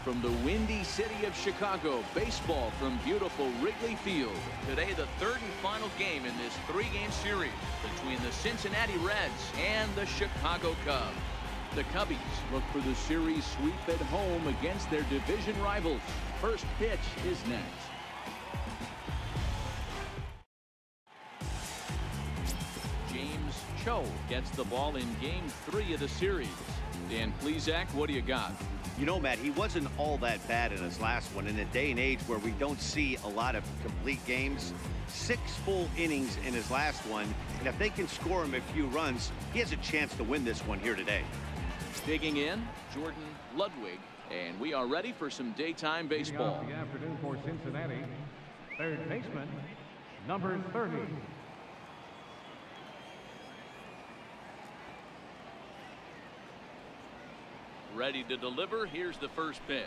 from the windy city of Chicago, baseball from beautiful Wrigley Field. Today, the third and final game in this three-game series between the Cincinnati Reds and the Chicago Cubs. The Cubbies look for the series sweep at home against their division rivals. First pitch is next. James Cho gets the ball in Game 3 of the series. Dan Plesac, what do you got? You know, Matt, he wasn't all that bad in his last one. In a day and age where we don't see a lot of complete games, 6 full innings in his last one, and if they can score him a few runs, he has a chance to win this one here today. Digging in, Jordan Ludwig, and we are ready for some daytime baseball. The afternoon for Cincinnati, third baseman, number 30. Ready to deliver. Here's the first pitch.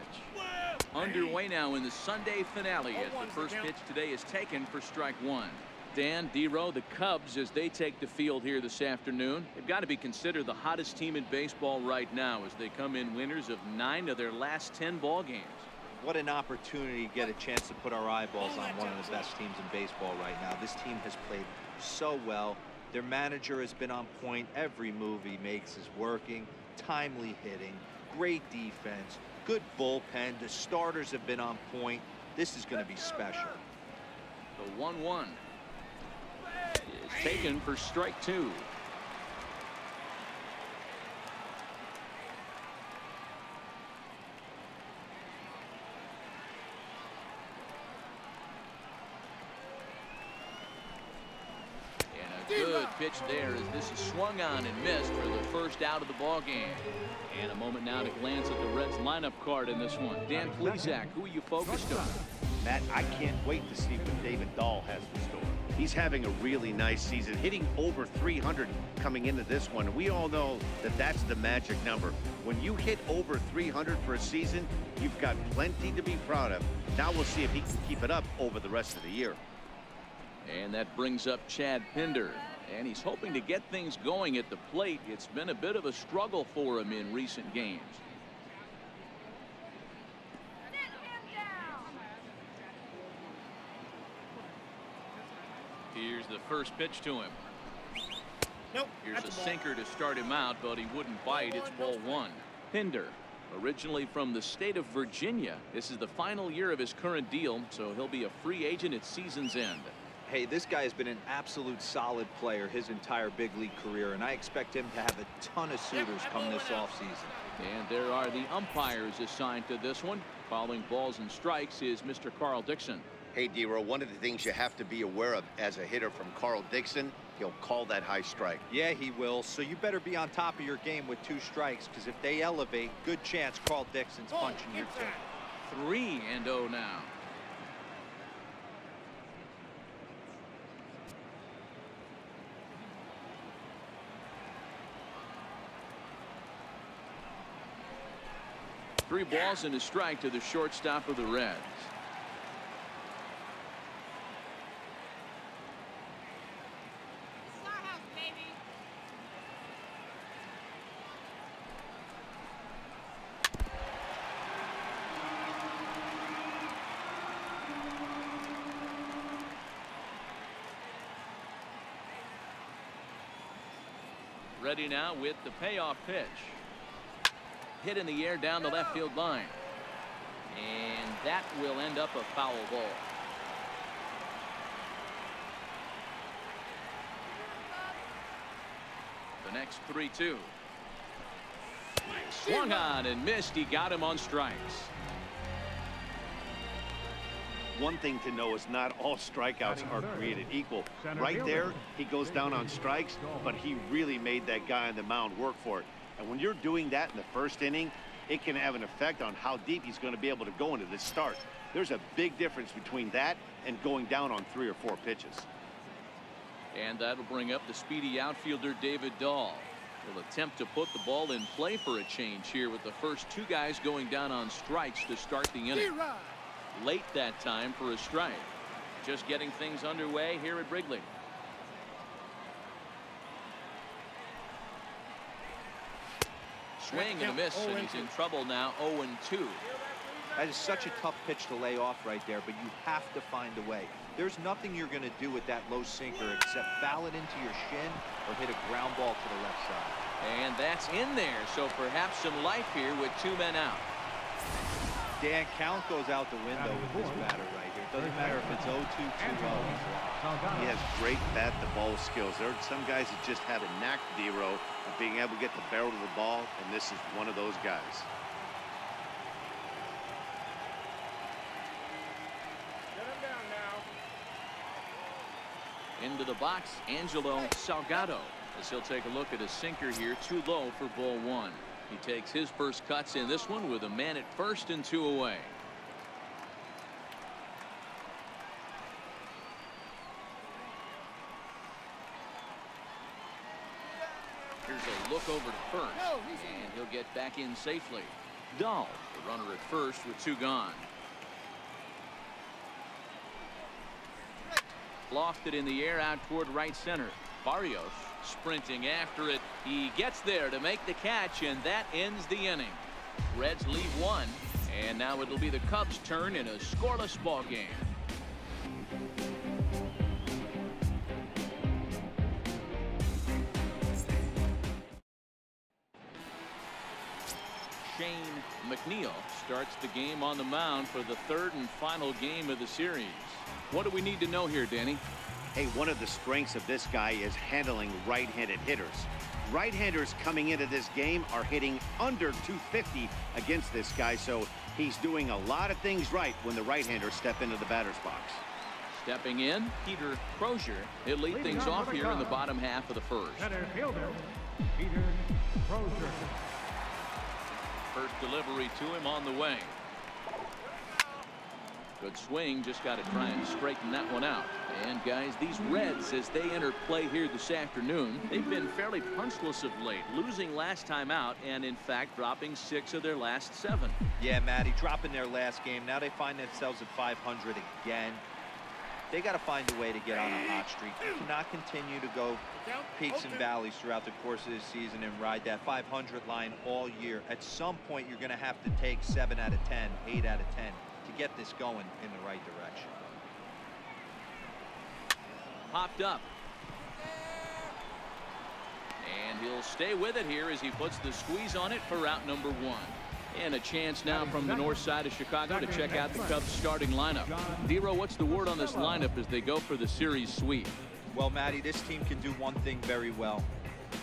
Underway now in the Sunday finale as the first pitch today is taken for strike one. Dan, D-Row, the Cubs, as they take the field here this afternoon, they've got to be considered the hottest team in baseball right now as they come in winners of 9 of their last 10 ball games. What an opportunity to get a chance to put our eyeballs on one of the best teams in baseball right now. This team has played so well. Their manager has been on point. Every move he makes is working. Timely hitting, great defense, good bullpen. The starters have been on point. This is going to be special. The 1-1 is taken for strike two. Good pitch there as this is swung on and missed for the first out of the ball game. And a moment now to glance at the Reds lineup card in this one. Dan Plesac, who are you focused on? Matt, I can't wait to see what David Dahl has in store. He's having a really nice season, hitting over 300 coming into this one. We all know that that's the magic number. When you hit over 300 for a season, you've got plenty to be proud of. Now we'll see if he can keep it up over the rest of the year. And that brings up Chad Pinder. And he's hoping to get things going at the plate. It's been a bit of a struggle for him in recent games. Here's the first pitch to him. Nope. Here's a sinker to start him out, but he wouldn't bite. It's ball one. Pinder, originally from the state of Virginia. This is the final year of his current deal, so he'll be a free agent at season's end. Hey, this guy has been an absolute solid player his entire big league career, and I expect him to have a ton of suitors come this offseason. And there are the umpires assigned to this one. Calling balls and strikes is Mr. Carl Dixon. Hey, D-Row, one of the things you have to be aware of as a hitter from Carl Dixon, he'll call that high strike. Yeah, he will. So you better be on top of your game with 2 strikes, because if they elevate, good chance Carl Dixon's punching your tip. 3-0 now. Three balls and a strike to the shortstop of the Reds. Ready now with the payoff pitch. Hit in the air down the left field line. And that will end up a foul ball. The next 3-2. Swung on and missed. He got him on strikes. One thing to know is not all strikeouts are created equal. Right there, he goes down on strikes, but he really made that guy on the mound work for it. And when you're doing that in the first inning, it can have an effect on how deep he's going to be able to go into this start. There's a big difference between that and going down on 3 or 4 pitches. And that'll bring up the speedy outfielder David Dahl. He'll attempt to put the ball in play for a change here with the first 2 guys going down on strikes to start the inning. Late that time for a strike. Just getting things underway here at Wrigley. Swing and a miss, and he's in trouble now. 0-2. That is such a tough pitch to lay off right there, but you have to find a way. There's nothing you're going to do with that low sinker except foul it into your shin or hit a ground ball to the left side. And that's in there, so perhaps some life here with 2 men out. Dan, count goes out the window with this batter right here. It doesn't matter if it's 0-2, 2-0. He has great bat-to-ball skills. There are some guys that just have a knack, D-Row, of being able to get the barrel to the ball, and this is one of those guys. Into the box, Angelo Salgado, as he'll take a look at a sinker here, too low for ball 1. He takes his first cuts in this one with a man at first and 2 away. Here's a look over to first, and he'll get back in safely. Dahl, the runner at first with 2 gone. Lofted in the air out toward right center. Barrios sprinting after it. He gets there to make the catch, and that ends the inning. Reds lead 1, and now it'll be the Cubs' turn in a scoreless ball game. Shayne McNeil starts the game on the mound for the 3rd and final game of the series. What do we need to know here, Danny? Hey, one of the strengths of this guy is handling right-handed hitters. Right-handers coming into this game are hitting under 250 against this guy, so he's doing a lot of things right when the right-handers step into the batter's box. Stepping in, Peter Crozier. He'll lead things off here in the bottom half of the first. Center fielder, Peter Crozier. First delivery to him on the way. Good swing, just got to try and straighten that one out. And guys, these Reds, as they enter play here this afternoon, they've been fairly punchless of late, losing last time out and in fact dropping 6 of their last 7. Yeah, Matty, dropping their last game. Now they find themselves at 500 again. They got to find a way to get on a hot streak. You cannot continue to go peaks and valleys throughout the course of this season and ride that 500 line all year. At some point, you're going to have to take 7 out of 10, 8 out of 10 to get this going in the right direction. Popped up. And he'll stay with it here as he puts the squeeze on it for route number 1. And a chance now from the north side of Chicago to check out the Cubs starting lineup. Dero, what's the word on this lineup as they go for the series sweep? Well, Matty, this team can do one thing very well.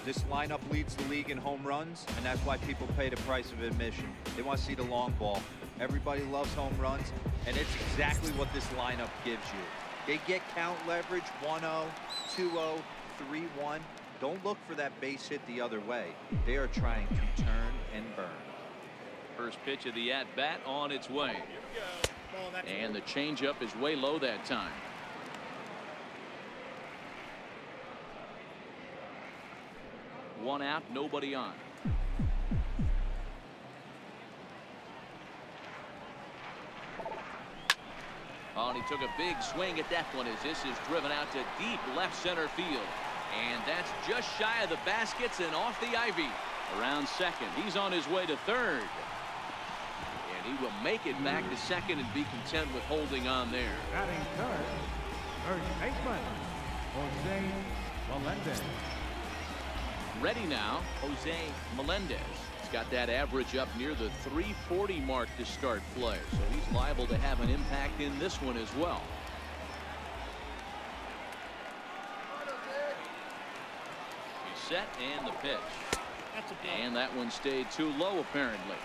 This lineup leads the league in home runs, and that's why people pay the price of admission. They want to see the long ball. Everybody loves home runs, and it's exactly what this lineup gives you. They get count leverage, 1-0, 2-0, 3-1. Don't look for that base hit the other way. They are trying to turn and burn. First pitch of the at-bat on its way. And the changeup is way low that time. One out, nobody on. Oh, and he took a big swing at that one as this is driven out to deep left center field. And that's just shy of the baskets and off the ivy. Around second. He's on his way to third. And he will make it back to second and be content with holding on there. Batting third, first baseman, Jose Melendez. Ready now, Jose Melendez. He's got that average up near the 340 mark to start play, so he's liable to have an impact in this one as well. He's set and the pitch. And that one stayed too low apparently.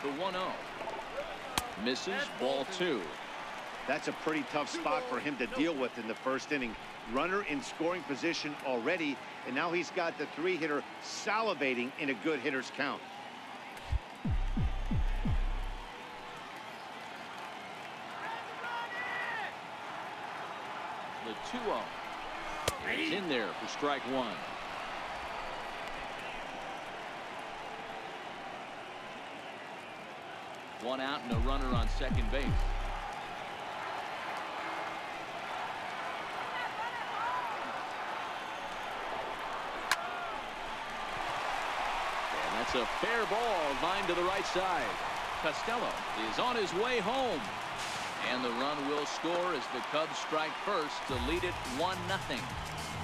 The 1-0 misses, ball 2. That's a pretty tough spot for him to deal with in the first inning. Runner in scoring position already, and now he's got the 3-hitter salivating in a good hitter's count. The 2-0. It's in there for strike 1. One out and a runner on second base. It's a fair ball, line to the right side. Costello is on his way home. And the run will score as the Cubs strike first to lead it 1-0.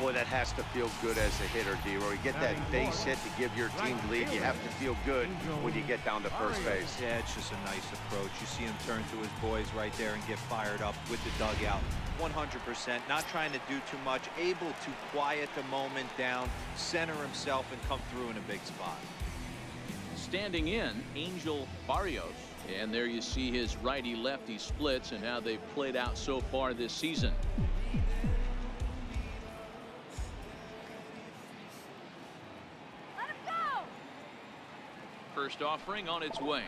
Boy, that has to feel good as a hitter, D-Roy. You get that base hit to give your team the lead. You have to feel good when you get down to first base. Yeah, it's just a nice approach. You see him turn to his boys right there and get fired up with the dugout. 100%, not trying to do too much, able to quiet the moment down, center himself, and come through in a big spot. Standing in, Angel Barrios. And there you see his righty-lefty splits and how they've played out so far this season. First offering on its way.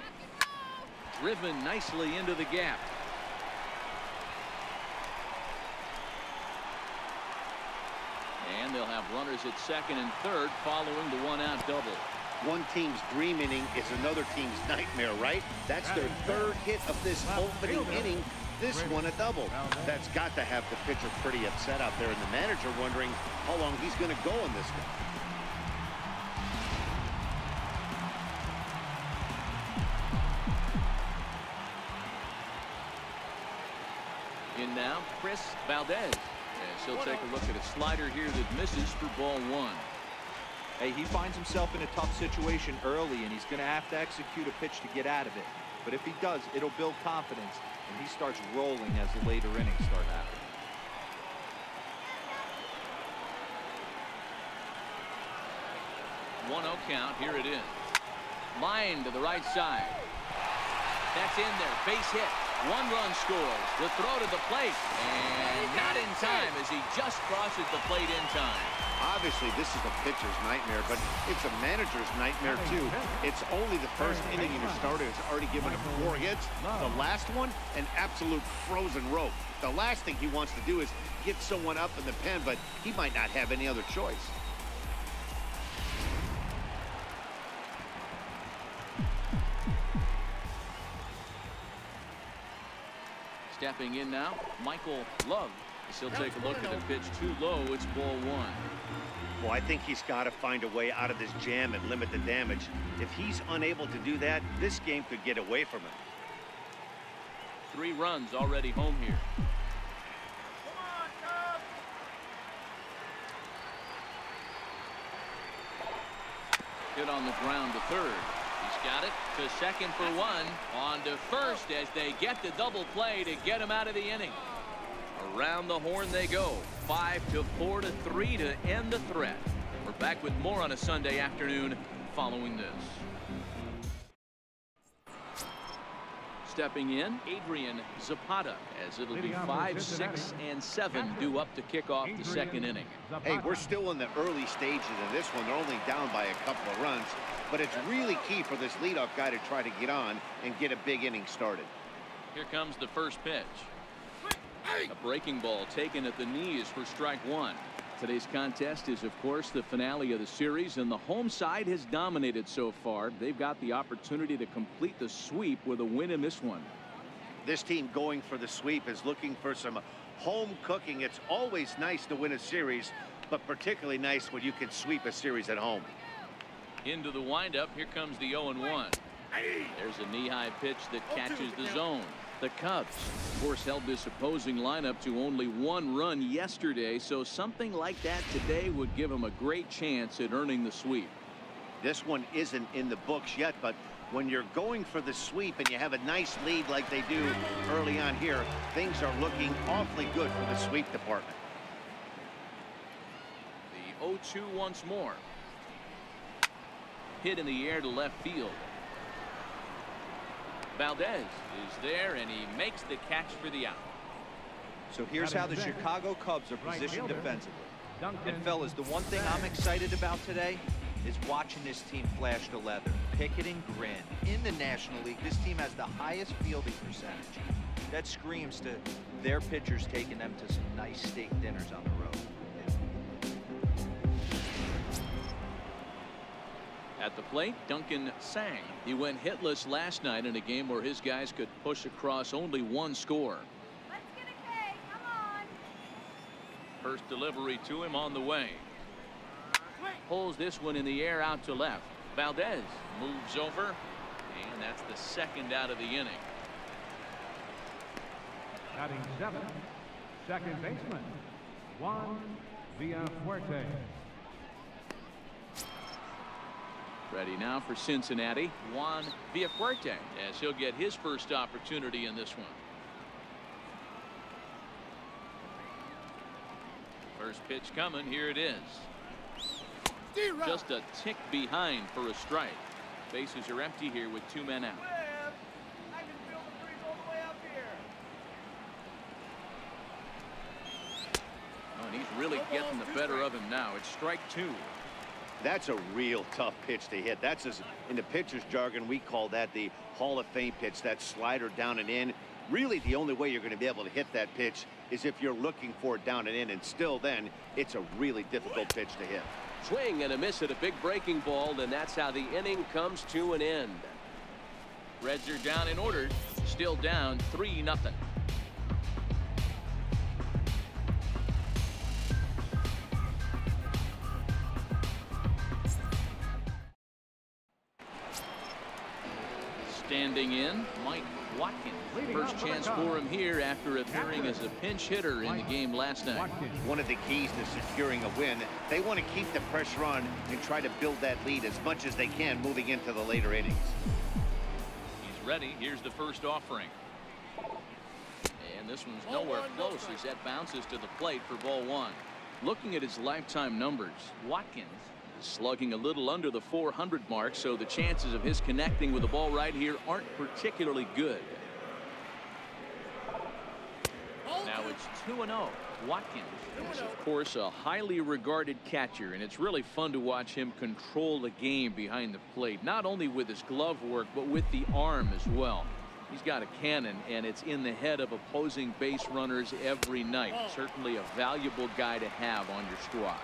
Driven nicely into the gap. And they'll have runners at second and third following the one-out double. One team's dream inning is another team's nightmare, right? That's their third hit of this opening inning. This one a double. That's got to have the pitcher pretty upset out there, and the manager wondering how long he's going to go in this one. In now, Chris Valdez. As he'll take a look at a slider here that misses for ball one. Hey, he finds himself in a tough situation early, and he's going to have to execute a pitch to get out of it. But if he does, it'll build confidence, and he starts rolling as the later innings start happening. 1-0 count. Here it is. Line to the right side. That's in there. Base hit. One run scores. The throw to the plate. And not in time as he just crosses the plate in time. Obviously, this is a pitcher's nightmare, but it's a manager's nightmare, too. It's only the first inning, and your starter has already given up 4 hits. The last one, an absolute frozen rope. The last thing he wants to do is get someone up in the pen, but he might not have any other choice. Stepping in now, Michael Love. As he'll take a look at the pitch too low. It's ball one. Well, I think he's got to find a way out of this jam and limit the damage. If he's unable to do that, this game could get away from him. 3 runs already home here. Hit on the ground to third. He's got it to second for 1. On to first as they get the double play to get him out of the inning. Around the horn they go. 5-4 to 3 to end the threat. We're back with more on a Sunday afternoon following this. Stepping in, Adrian Zapata, as it'll be 5, 6, and 7 due up to kick off the second inning. Hey, we're still in the early stages of this one. They're only down by a couple of runs, but it's really key for this leadoff guy to try to get on and get a big inning started. Here comes the first pitch. A breaking ball taken at the knees for strike 1. Today's contest is, of course, the finale of the series, and the home side has dominated so far. They've got the opportunity to complete the sweep with a win in this one. This team going for the sweep is looking for some home cooking. It's always nice to win a series, but particularly nice when you can sweep a series at home. Into the windup. Here comes the 0-1. There's a knee-high pitch that catches the zone. The Cubs, of course, held this opposing lineup to only 1 run yesterday, so something like that today would give them a great chance at earning the sweep. This one isn't in the books yet, but when you're going for the sweep and you have a nice lead like they do early on here, things are looking awfully good for the sweep department. The 0-2 once more. Hit in the air to left field. Valdez is there, and he makes the catch for the out. So here's how the Chicago Cubs are positioned defensively. And fellas, the one thing I'm excited about today is watching this team flash the leather, pick it and grin. In the National League, this team has the highest fielding percentage. That screams to their pitchers taking them to some nice steak dinners on the road. At the plate, Duncan Sang. He went hitless last night in a game where his guys could push across only 1 score. Let's get a K. Come on. First delivery to him on the way. Pulls this one in the air out to left. Valdez moves over, and that's the second out of the inning. Batting 7, second baseman, Juan Villafuerte. Ready now for Cincinnati, Juan Villafuerte, as he'll get his first opportunity in this one. First pitch coming. Here it is. Just a tick behind for a strike. Bases are empty here with 2 men out. I can feel the breeze all the way up here. Oh, and he's really getting the better of him now. It's strike 2. That's a real tough pitch to hit. That's in the pitcher's jargon, we call that the Hall of Fame pitch, that slider down and in. Really, the only way you're going to be able to hit that pitch is if you're looking for it down and in, and still then, it's a really difficult pitch to hit. Swing and a miss at a big breaking ball, and that's how the inning comes to an end. Reds are down in order, still down 3-0. Standing in, Mike Watkins. First chance for him here after appearing as a pinch hitter in the game last night. One of the keys to securing a win, they want to keep the pressure on and try to build that lead as much as they can moving into the later innings. He's ready. Here's the first offering. And this one's nowhere close as that bounces to the plate for ball 1. Looking at his lifetime numbers, Watkins slugging a little under the 400 mark, so the chances of his connecting with the ball right here aren't particularly good. Now it's 2-0. Watkins is, of course, a highly regarded catcher, and it's really fun to watch him control the game behind the plate, not only with his glove work, but with the arm as well. He's got a cannon, and it's in the head of opposing base runners every night. Certainly a valuable guy to have on your squad.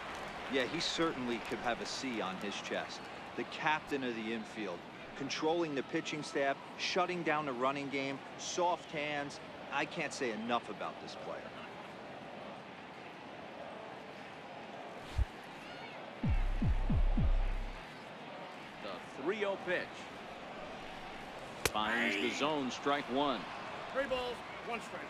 Yeah, he certainly could have a C on his chest. The captain of the infield, controlling the pitching staff, shutting down the running game, soft hands. I can't say enough about this player. The 3-0 pitch. Finds the zone, strike 1. 3 balls, 1 strike.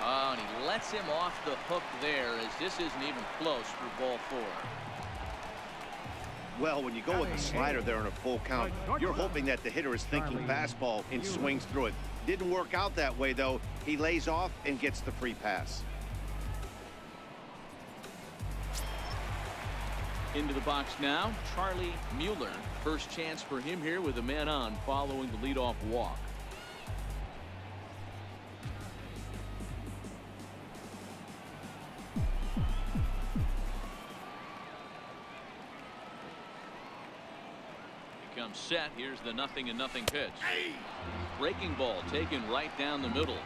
Oh, and he lets him off the hook there, as this isn't even close for ball 4. Well, when you go with the slider there on a full count, you're hoping that the hitter is thinking fastball and swings through it. Didn't work out that way, though. He lays off and gets the free pass. Into the box now, Charlie Mueller. First chance for him here with a man on following the leadoff walk. Comes set. Here's the 0-0 pitch. Breaking ball taken right down the middle.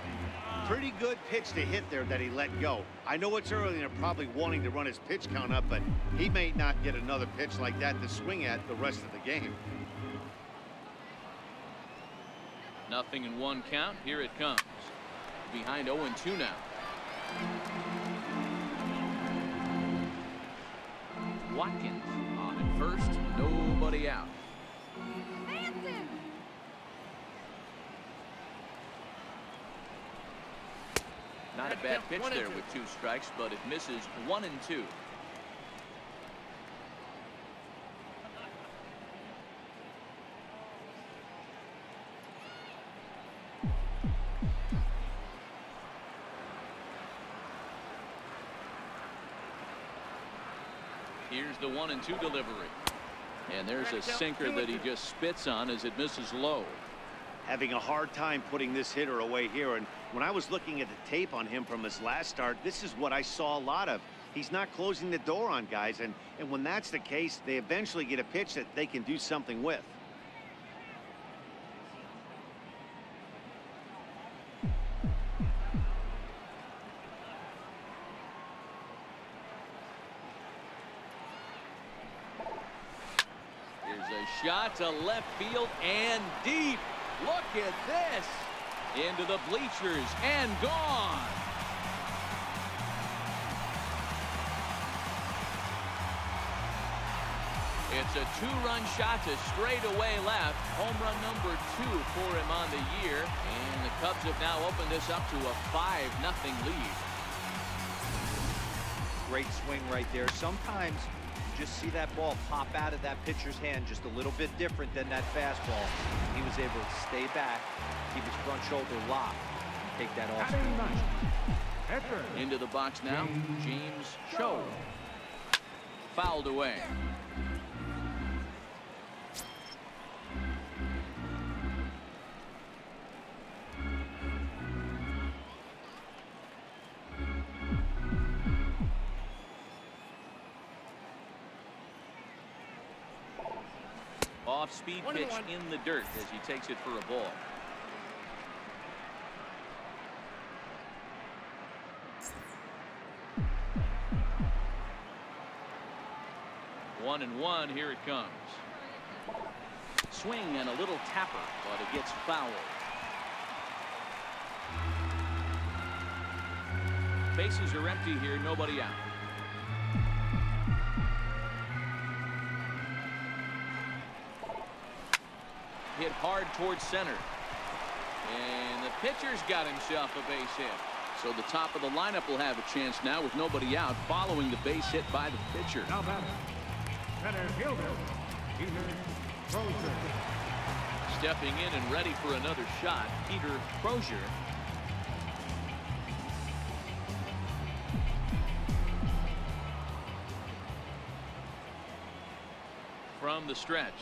Pretty good pitch to hit there that he let go. I know it's early and they're probably wanting to run his pitch count up, but he may not get another pitch like that to swing at the rest of the game. 0-1 count. Here it comes. Behind 0-2 now. Watkins on at first. Nobody out. Not a bad pitch there with 2 strikes, but it misses 1 and 2. Here's the 1-2 delivery. And there's a sinker that he just spits on as it misses low. Having a hard time putting this hitter away here, and when I was looking at the tape on him from his last start, this is what I saw a lot of. He's not closing the door on guys, and when that's the case, they eventually get a pitch that they can do something with. shot to left field and deep. Look at this. Into the bleachers and gone. It's a two-run shot to straightaway left. Home run number 2 for him on the year. And the Cubs have now opened this up to a 5-0 lead. Great swing right there. Sometimes you just see that ball pop out of that pitcher's hand just a little bit different than that fastball. He was able to stay back, keep his front shoulder locked, and take that off. Into the box now, James Cho. Fouled away. Off-speed pitch in the dirt as he takes it for a ball. One and one, here it comes. Swing and a little tapper, but it gets fouled. Bases are empty here, nobody out. Hit hard towards center. And the pitcher's got himself a base hit. So the top of the lineup will have a chance now with nobody out following the base hit by the pitcher. Now batting, center fielder, Peter Crozier. Stepping in and ready for another shot, Peter Crozier. From the stretch.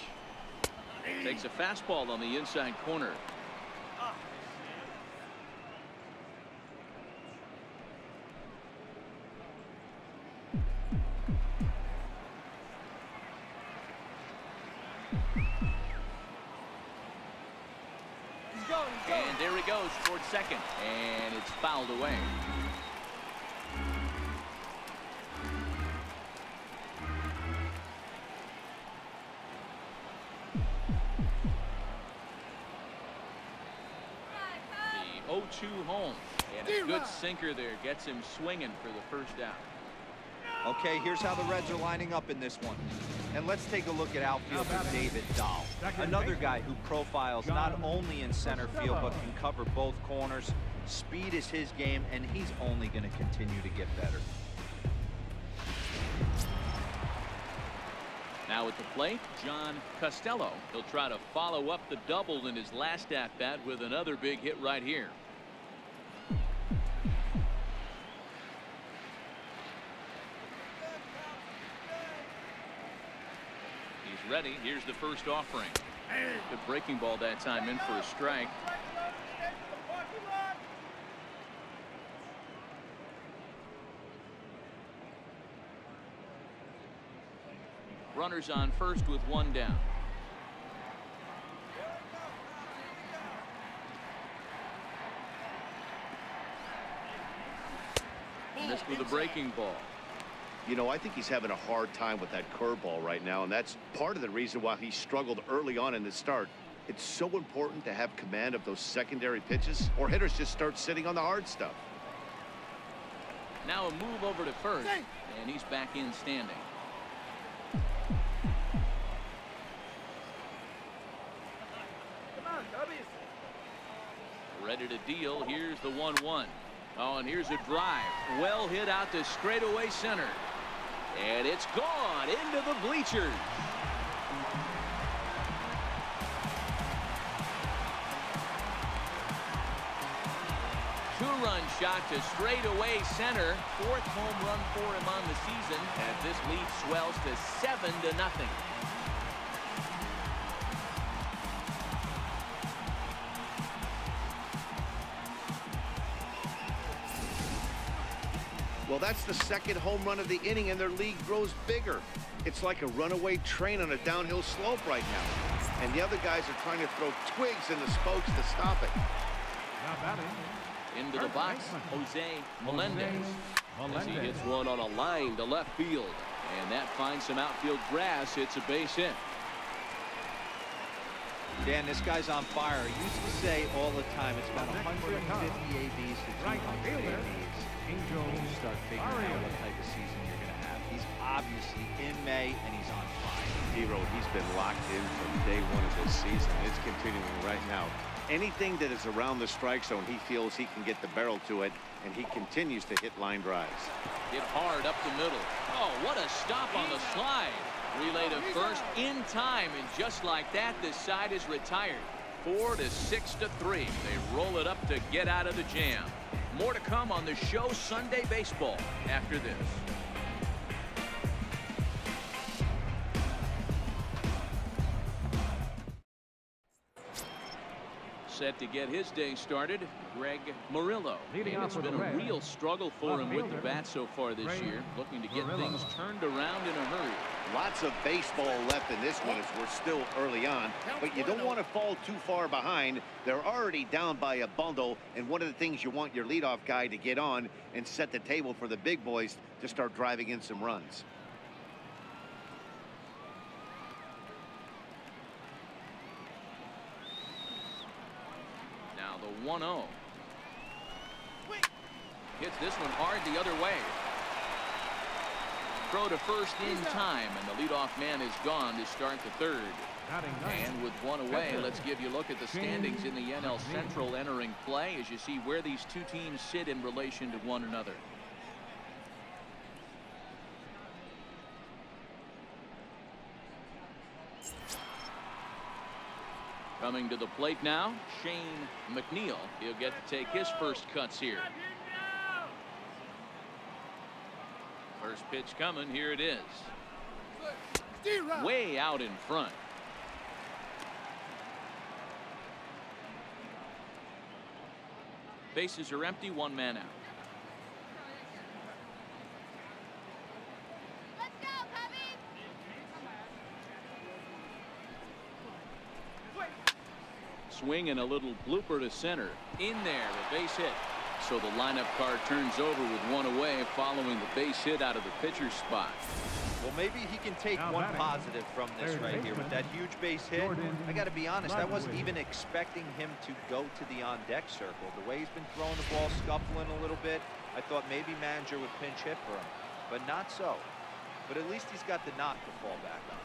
Takes a fastball on the inside corner. And there he goes towards second. And it's fouled away. The 0-2 home. And a good sinker there gets him swinging for the first out. Okay, here's how the Reds are lining up in this one. And let's take a look at outfielder David Dahl. Another guy who profiles not only in center field but can cover both corners. Speed is his game, and he's only going to continue to get better. Now at the plate, John Costello. He'll try to follow up the double in his last at-bat with another big hit right here. He's ready. Here's the first offering. Good breaking ball that time in for a strike. Runners on first with one down. Missed with a breaking ball. You know, I think he's having a hard time with that curveball right now, and that's part of the reason why he struggled early on in the start. It's so important to have command of those secondary pitches, or hitters just start sitting on the hard stuff. Now a move over to first, and he's back in standing. Ready to deal. Here's the 1-1. Oh, and here's a drive. Well hit out to straightaway center. And it's gone into the bleachers. Two-run shot to straightaway center. Fourth home run for him on the season as this lead swells to 7-0. Well, that's the second home run of the inning, and their lead grows bigger. It's like a runaway train on a downhill slope right now. And the other guys are trying to throw twigs in the spokes to stop it. Now batting, into the box, Jose Melendez. As he hits one on a line to left field. And that finds some outfield grass. It's a base hit. Dan, this guy's on fire. I used to say all the time, it's about 150 ABs to 200 ABs. You start figuring out what type of season you're going to have. He's obviously in May, and he's on fire. Hero, he's been locked in from day one of this season. It's continuing right now. Anything that is around the strike zone, he feels he can get the barrel to it, and he continues to hit line drives. Hit hard up the middle. Oh, what a stop on the slide. Relay to first in time, and just like that, this side is retired. 4 to 6 to 3. They roll it up to get out of the jam. More to come on the show Sunday Baseball after this. Set to get his day started, Greg Murillo. And it's been a real struggle for him with the bat so far this year, looking to get things turned around in a hurry. Lots of baseball left in this one as we're still early on, but you don't want to fall too far behind. They're already down by a bundle, and one of the things you want your leadoff guy to get on and set the table for the big boys to start driving in some runs. Now the 1-0. Hits this one hard the other way. Throw to first in time, and the leadoff man is gone to start the third. And with one away, let's give you a look at the standings in the NL Central entering play as you see where these two teams sit in relation to one another. Coming to the plate now, Shayne McNeil. He'll get to take his first cuts here. First pitch coming. Here it is. Way out in front. Bases are empty. One man out. Let's go, Bobby. Swing and a little blooper to center. In there, the base hit. So the lineup card turns over with one away following the base hit out of the pitcher's spot. Well, maybe he can take one positive from this right here with that huge base hit. I got to be honest, I wasn't even expecting him to go to the on-deck circle. The way he's been throwing the ball, scuffling a little bit, I thought maybe manager would pinch hit for him, but not so. But at least he's got the knock to fall back on.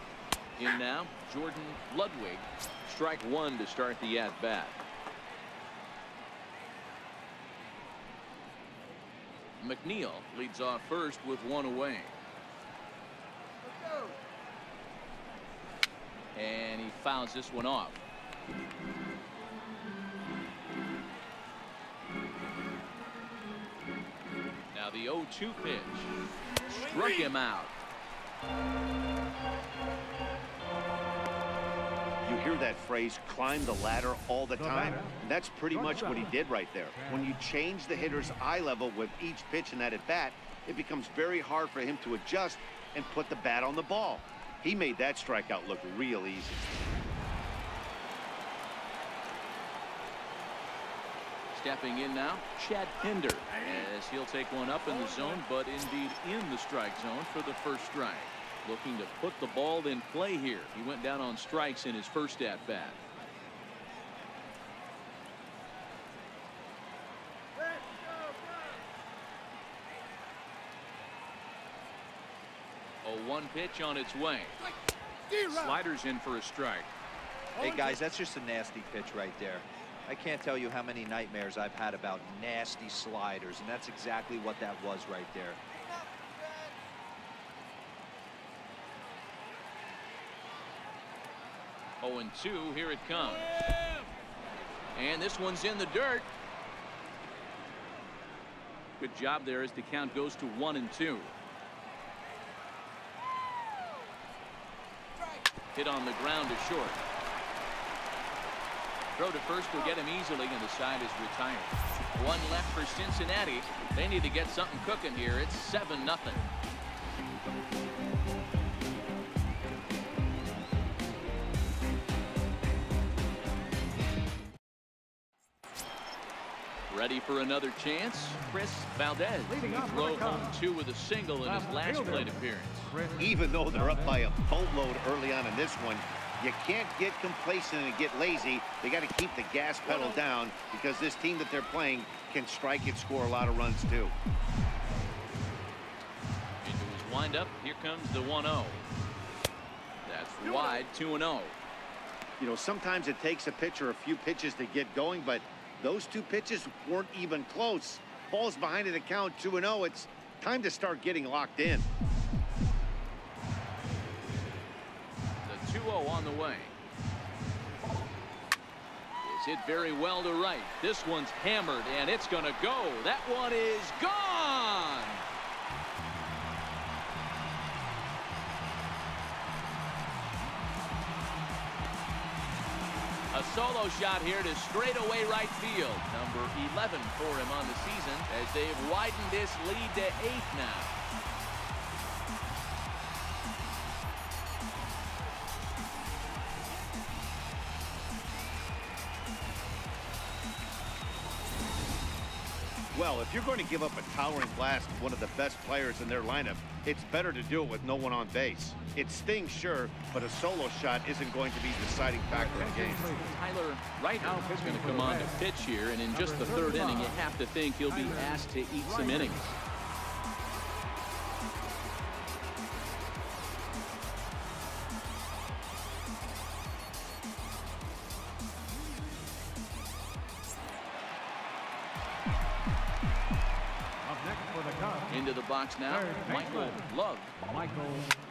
In now, Jordan Ludwig. Strike one to start the at-bat. McNeil leads off first with one away. And he fouls this one off. Now the 0-2 pitch. Struck him out. You hear that phrase, climb the ladder all the time? And that's pretty much what he did right there. When you change the hitter's eye level with each pitch in that at bat, it becomes very hard for him to adjust and put the bat on the ball. He made that strikeout look real easy. Stepping in now, Chad Pinder, as he'll take one up in the zone, but indeed in the strike zone for the first strike. Looking to put the ball in play here. He went down on strikes in his first at bat. A 1 pitch on its way. Sliders in for a strike. Hey guys, that's just a nasty pitch right there. I can't tell you how many nightmares I've had about nasty sliders, and that's exactly what that was right there. Oh, and 2, here it comes. And this one's in the dirt. Good job there as the count goes to 1-2. Hit on the ground to short. Throw to first will get him easily, and the side is retired. One left for Cincinnati. They need to get something cooking here. It's 7-0. Ready for another chance? Chris Valdez. He drove home 2 with a single in his last plate appearance. Even though they're up by a boatload early on in this one, You can't get complacent and get lazy. They got to keep the gas pedal down because this team that they're playing can strike and score a lot of runs too. Into his windup. Here comes the 1-0. That's wide, 2-0. You know, sometimes it takes a pitcher a few pitches to get going, but those two pitches weren't even close. Ball's behind at the count, 2-0. It's time to start getting locked in. The 2-0 on the way. It's hit very well to right. This one's hammered, and it's going to go. That one is gone. A solo shot here to straightaway right field. Number 11 for him on the season as they've widened this lead to 8 now. Well, if you're going to give up a towering blast to one of the best players in their lineup, it's better to do it with no one on base. It stings, sure, but a solo shot isn't going to be the deciding factor in the game. Tyler Reiter is going to come on to pitch here, and in just the third inning, you have to think he'll be asked to eat some innings. Into the box now, Michael Love.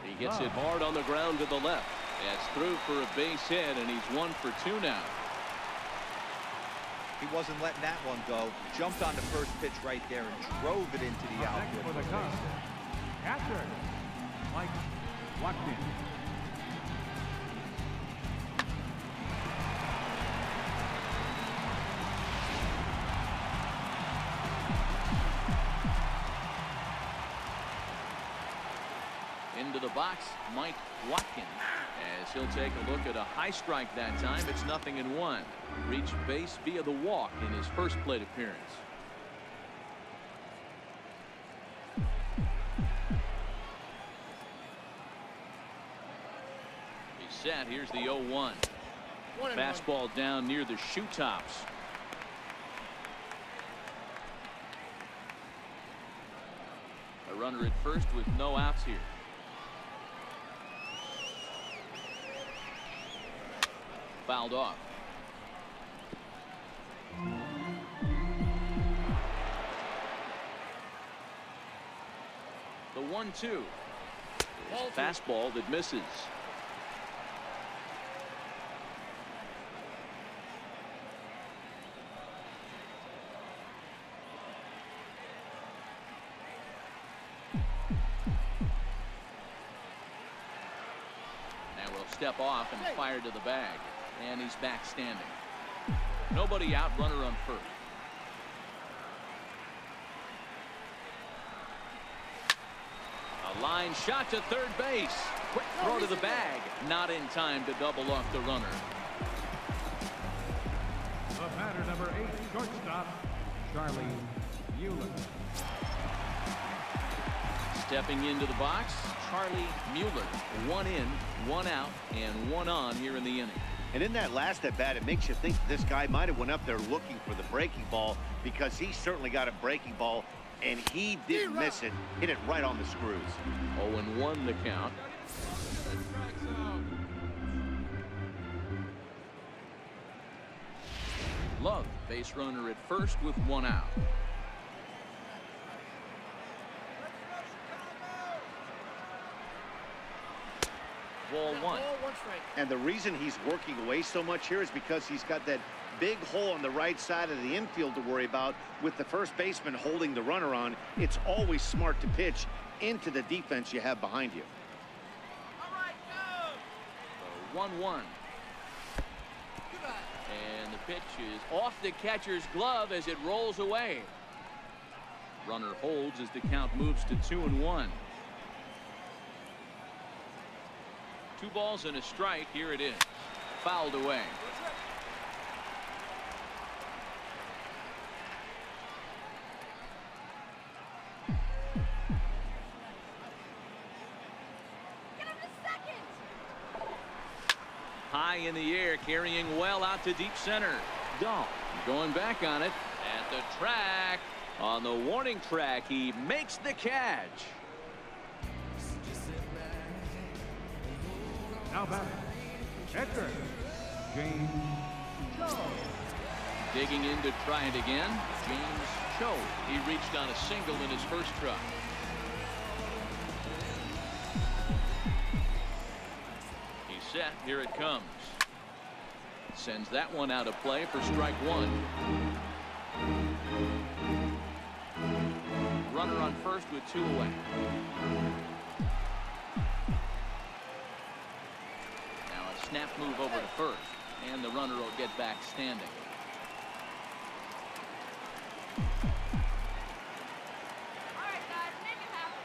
He gets it hard on the ground to the left. That's through for a base hit, and he's 1 for 2 now. He wasn't letting that one go. Jumped on the first pitch right there and drove it into the outfield. Catcher, Mike Watkins. Into the box, Mike Watkins, as he'll take a look at a high strike that time. It's 0-1. Reached base via the walk in his first plate appearance. He's set. Here's the 0-1. Fastball down near the shoe tops. A runner at first with no outs here. Fouled off. The 1-2. Fastball that misses. Now we'll step off and fire to the bag. And he's back standing. Nobody out, runner on first. A line shot to third base. Quick throw to the bag. Not in time to double off the runner. The batter, number 8, shortstop, Charlie Mueller. Stepping into the box, Charlie Mueller. 1 in, 1 out, and 1 on here in the inning. And in that last at bat, it makes you think this guy might have went up there looking for the breaking ball, because he certainly got a breaking ball, and he didn't miss it. Hit it right on the screws. 0-1 the count. Love, base runner at first with 1 out. Ball 1. And the reason he's working away so much here is because he's got that big hole on the right side of the infield to worry about. With the first baseman holding the runner on, it's always smart to pitch into the defense you have behind you. All right, go. 1-1. And the pitch is off the catcher's glove as it rolls away. Runner holds as the count moves to 2-1. 2 balls and a strike. Here it is. Fouled away. high in the air, carrying well out to deep center. Dahl going back on it at the track. On the warning track, he makes the catch. Now back. Edgar. James Cho. Digging in to try it again. James Cho. He reached on a single in his first try. He's set. Here it comes. Sends that one out of play for strike one. Runner on first with 2 away. Now a snap move over to first, and the runner will get back standing. All right, guys, make it happen.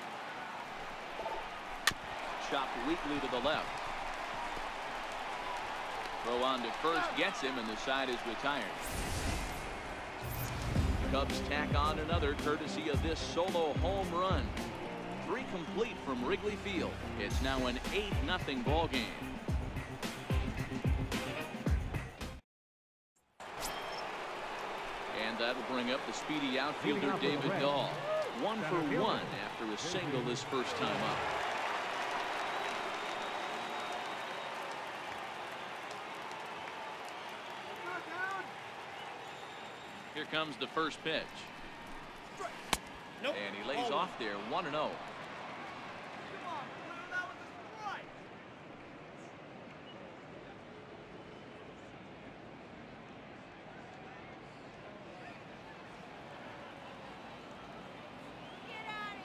Chopped weakly to the left. Throw on to first gets him, and the side is retired. Cubs tack on another courtesy of this solo home run. 3 complete from Wrigley Field. It's now an 8-0 ball game. And that'll bring up the speedy outfielder David Dahl. 1 for 1 after a single his first time up. Here comes the first pitch. Nope. And he lays off there, 1-0. Come on, put him out with the strike. Get out of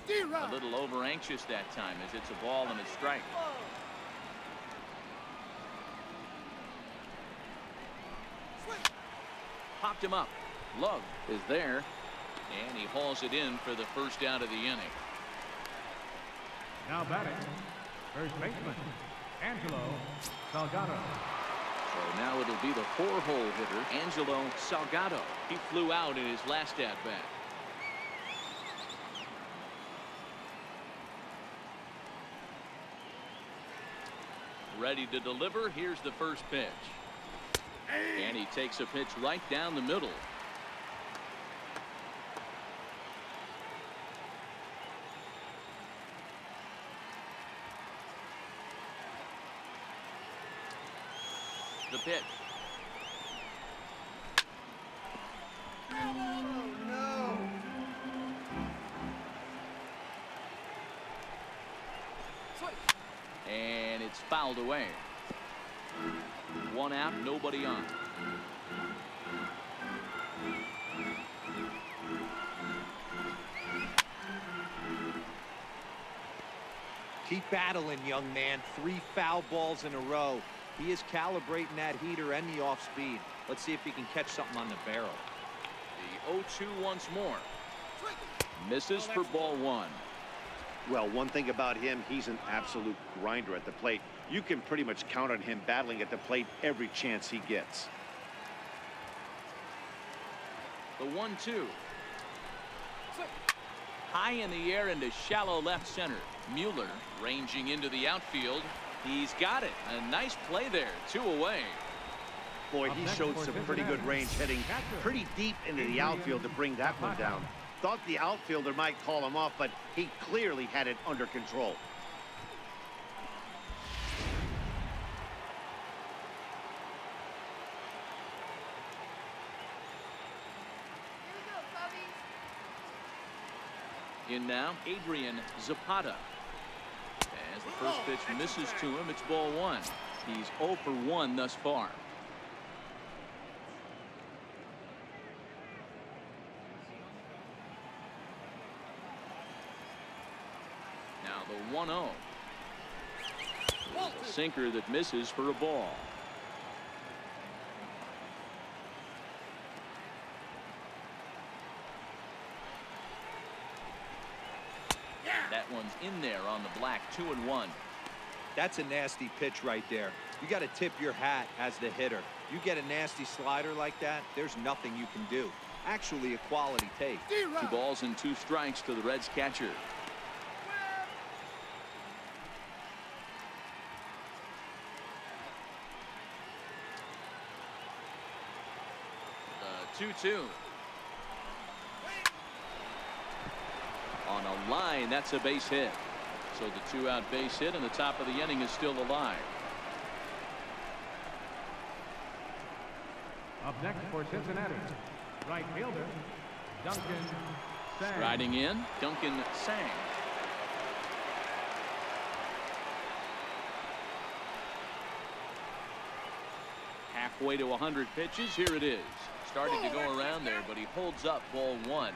here, Reds. A little over anxious that time as it's a ball and a strike. Popped him up. Love is there, and he hauls it in for the first out of the inning. Now batting. First baseman. Angelo Salgado. So now it'll be the 4-hole hitter, Angelo Salgado. He flew out in his last at-bat. Ready to deliver. Here's the first pitch. And he takes a pitch right down the middle. The pitch. And it's fouled away. 1 out, nobody on. Keep battling, young man. 3 foul balls in a row. He is calibrating that heater and the off speed. Let's see if he can catch something on the barrel. The 0-2 once more. Misses for ball 1. Well, one thing about him, he's an absolute grinder at the plate. You can pretty much count on him battling at the plate every chance he gets. The 1-2. High in the air into shallow left center. Mueller ranging into the outfield. He's got it. A nice play there. 2 away. Boy, he showed some pretty good range heading pretty deep into the outfield to bring that one down. Thought the outfielder might call him off, but he clearly had it under control. In now, Adrian Zapata. As the first pitch misses to him, it's ball 1. He's 0 for 1 thus far. Now the 1-0. A sinker that misses for a ball. That one's in there on the black. 2-1. That's a nasty pitch right there. You got to tip your hat as the hitter. You get a nasty slider like that, there's nothing you can do. Actually a quality take. 2 balls and 2 strikes to the Reds catcher. 2-2. On a line, that's a base hit. So the 2-out base hit, and the top of the inning is still alive. Up next for Cincinnati, right fielder, Duncan Sang. Striding in, Duncan Sang. Halfway to 100 pitches. Here it is. Started to go around there, but he holds up ball one.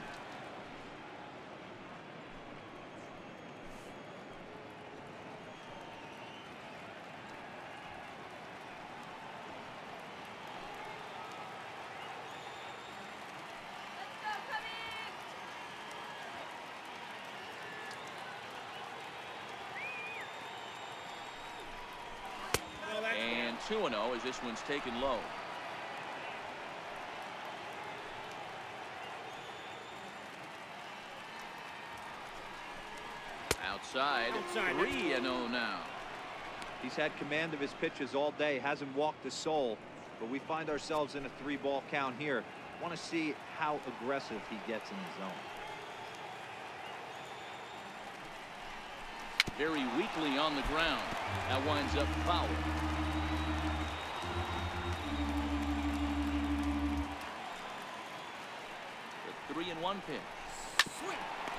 And 2-0 as this one's taken low. Outside 3-0 now. He's had command of his pitches all day, hasn't walked a soul, but we find ourselves in a 3-ball count here. Want to see how aggressive he gets in the zone. Very weakly on the ground. That winds up foul. The 3-1 pitch.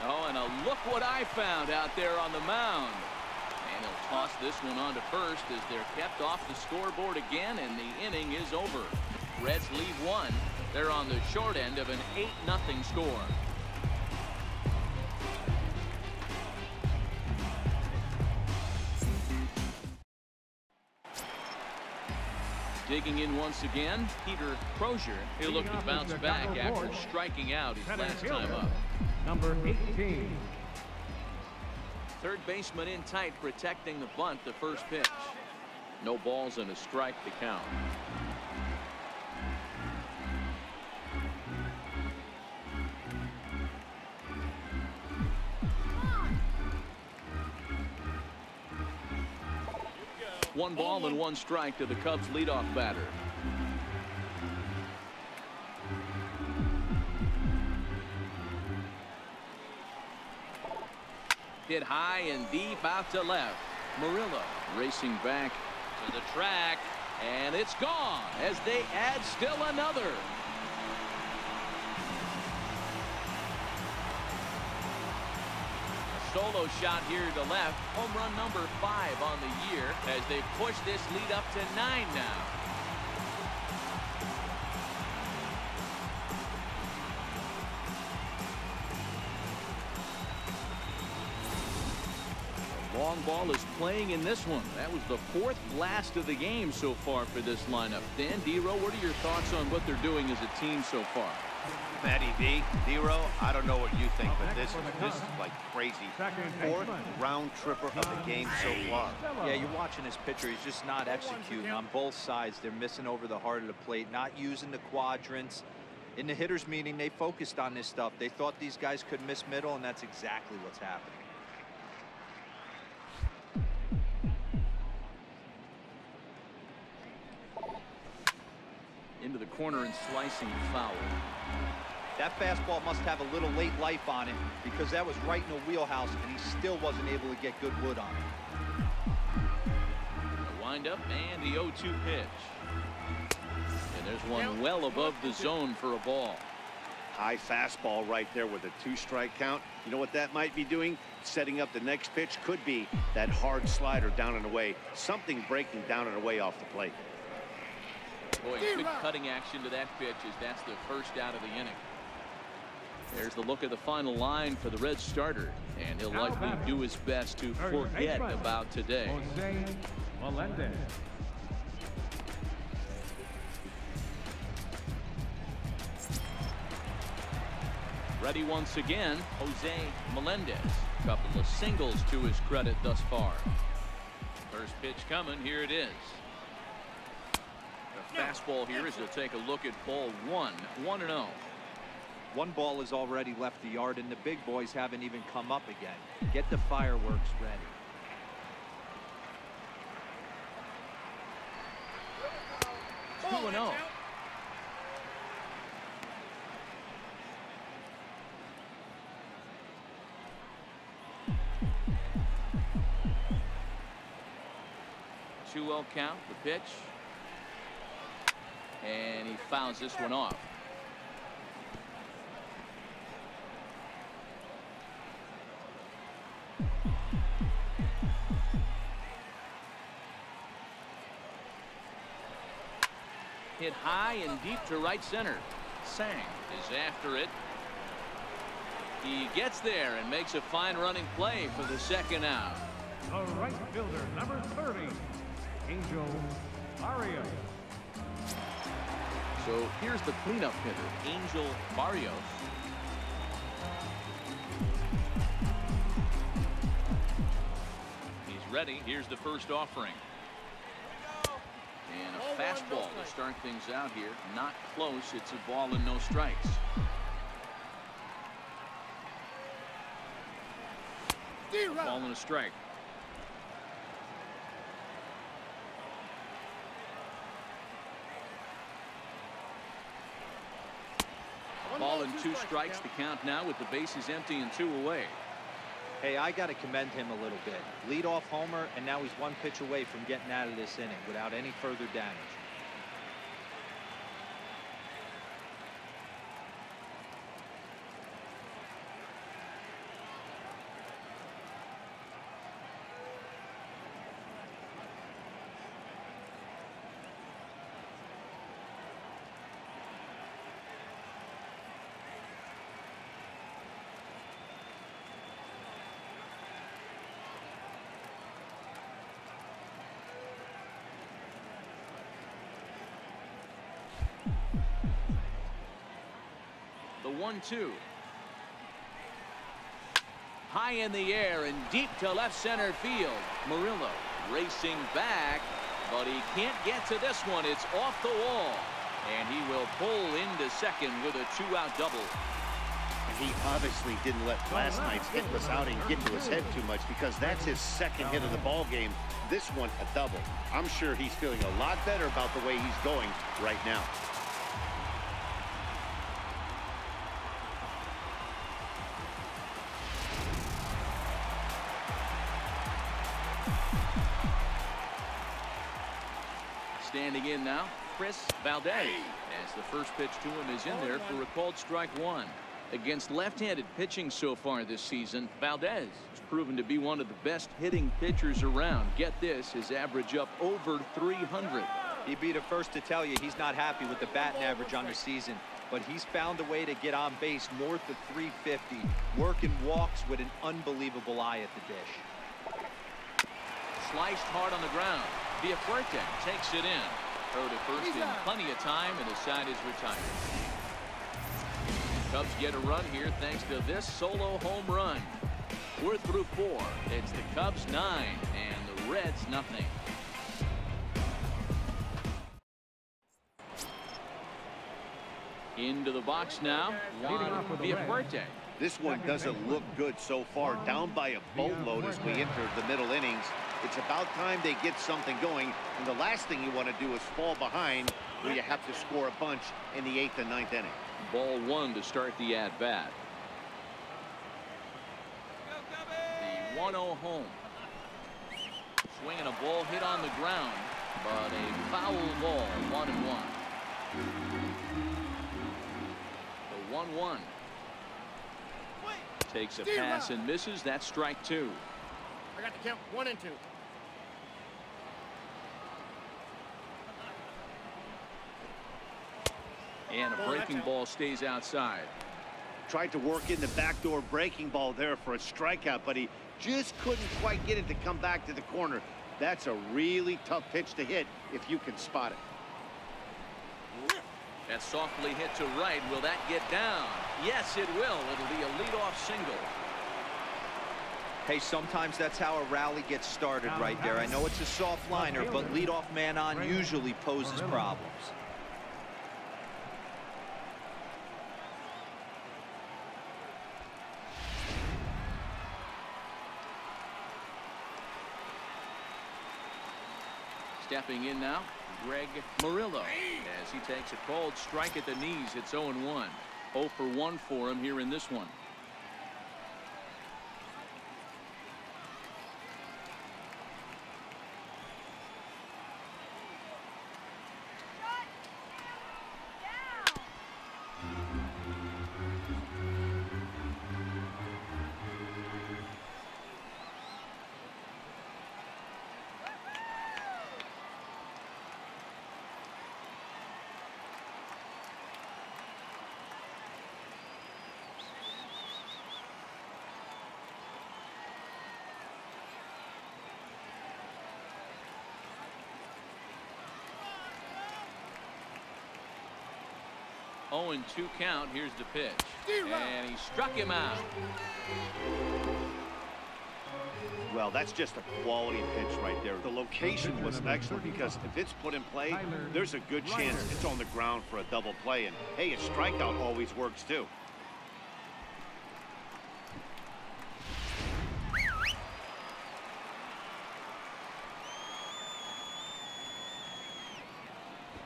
Oh, and look what I found out there on the mound. And he'll toss this one on to first as they're kept off the scoreboard again, and the inning is over. Reds leave one. They're on the short end of an 8-0 score. Digging in once again, Peter Crozier. He'll look to bounce back after striking out his last time up. Number 18. Third baseman in tight, protecting the bunt, the first pitch. No balls and a strike to count. One ball and one strike to the Cubs leadoff batter. Hit high and deep out to left. Murillo racing back to the track, and it's gone as they add still another. Solo shot here to left. Home run number 5 on the year as they push this lead up to 9 now. The long ball is playing in this one. That was the 4th blast of the game so far for this lineup. Dan, D-Row, what are your thoughts on what they're doing as a team so far? Matty V, D-Row, I don't know what you think, but this is like crazy. 4th round tripper of the game so far. Yeah, you're watching this pitcher. He's just not executing on both sides. They're missing over the heart of the plate, not using the quadrants. In the hitters meeting, they focused on this stuff. They thought these guys could miss middle, and that's exactly what's happening. Into the corner and slicing foul. That fastball must have a little late life on it because that was right in the wheelhouse, and he still wasn't able to get good wood on it. The windup and the 0-2 pitch. And there's one well above the zone for a ball. High fastball right there with a 2-strike count. You know what that might be doing? Setting up the next pitch. Could be that hard slider down and away. Something breaking down and away off the plate. Boy, quick cutting action to that pitch as that's the first out of the inning. There's the look at the final line for the Reds starter, and he'll likely do his best to forget about today. Melendez. Ready once again, Jose Melendez. Couple of singles to his credit thus far. First pitch coming, here it is. The fastball here as he'll take a look at ball 1, 1-0. One ball has already left the yard, and the big boys haven't even come up again. Get the fireworks ready. 2-0 count. The pitch. And he fouls this one off. Hit high and deep to right center. Sang is after it. He gets there and makes a fine running play for the second out. The right fielder, number 30, Angel Barrios. So here's the cleanup hitter, Angel Barrios. He's ready. Here's the first offering. And a fastball to start things out here. Not close. It's a ball and no strikes. Ball and a strike. Ball and 2 strikes. The count now with the bases empty and 2 away. Hey, I got to commend him a little bit. Leadoff homer, and now he's 1 pitch away from getting out of this inning without any further damage. The 1-2. High in the air and deep to left center field. Murillo racing back, but he can't get to this one. It's off the wall, and he will pull into second with a 2-out double. And he obviously didn't let last night's hitless outing get to his head too much, because that's his second hit of the ball game. This one a double. I'm sure he's feeling a lot better about the way he's going right now. Standing in now, Chris Valdez, as the first pitch to him is in there for a called strike 1. Against left-handed pitching so far this season, Valdez has proven to be one of the best hitting pitchers around. Get this, his average up over 300. He'd be the first to tell you he's not happy with the batting average on the season, but he's found a way to get on base north of 350, working walks with an unbelievable eye at the dish. Sliced hard on the ground. Villafuerte takes it in. Throw to first in plenty of time, and the side is retired. Cubs get a run here thanks to this solo home run. We're through 4. It's the Cubs 9 and the Reds nothing. Into the box now, Juan Villafuerte. This one doesn't look good so far. Down by a boatload as we enter the middle innings. It's about time they get something going, and the last thing you want to do is fall behind where you have to score a bunch in the 8th and 9th inning. Ball 1 to start the at-bat. The 1-0 home. Swinging a ball hit on the ground, but a foul ball, 1-1. The 1-1. Takes a pass and misses. That's strike 2. I got the count 1 and 2. And a breaking ball stays outside. Tried to work in the backdoor breaking ball there for a strikeout, but he just couldn't quite get it to come back to the corner. That's a really tough pitch to hit if you can spot it. That's softly hit to right. Will that get down? Yes, it will. It'll be a leadoff single. Hey, sometimes that's how a rally gets started right there. I know it's a soft liner, but leadoff man on usually poses problems. Stepping in now, Greg Murillo, as he takes a called strike at the knees. It's 0-1. 0 for 1 for him here in this one. 0-2 count. Here's the pitch. And he struck him out. Well, that's just a quality pitch right there. The location was excellent because if it's put in play, there's a good chance it's on the ground for a double play. And, hey, a strikeout always works, too.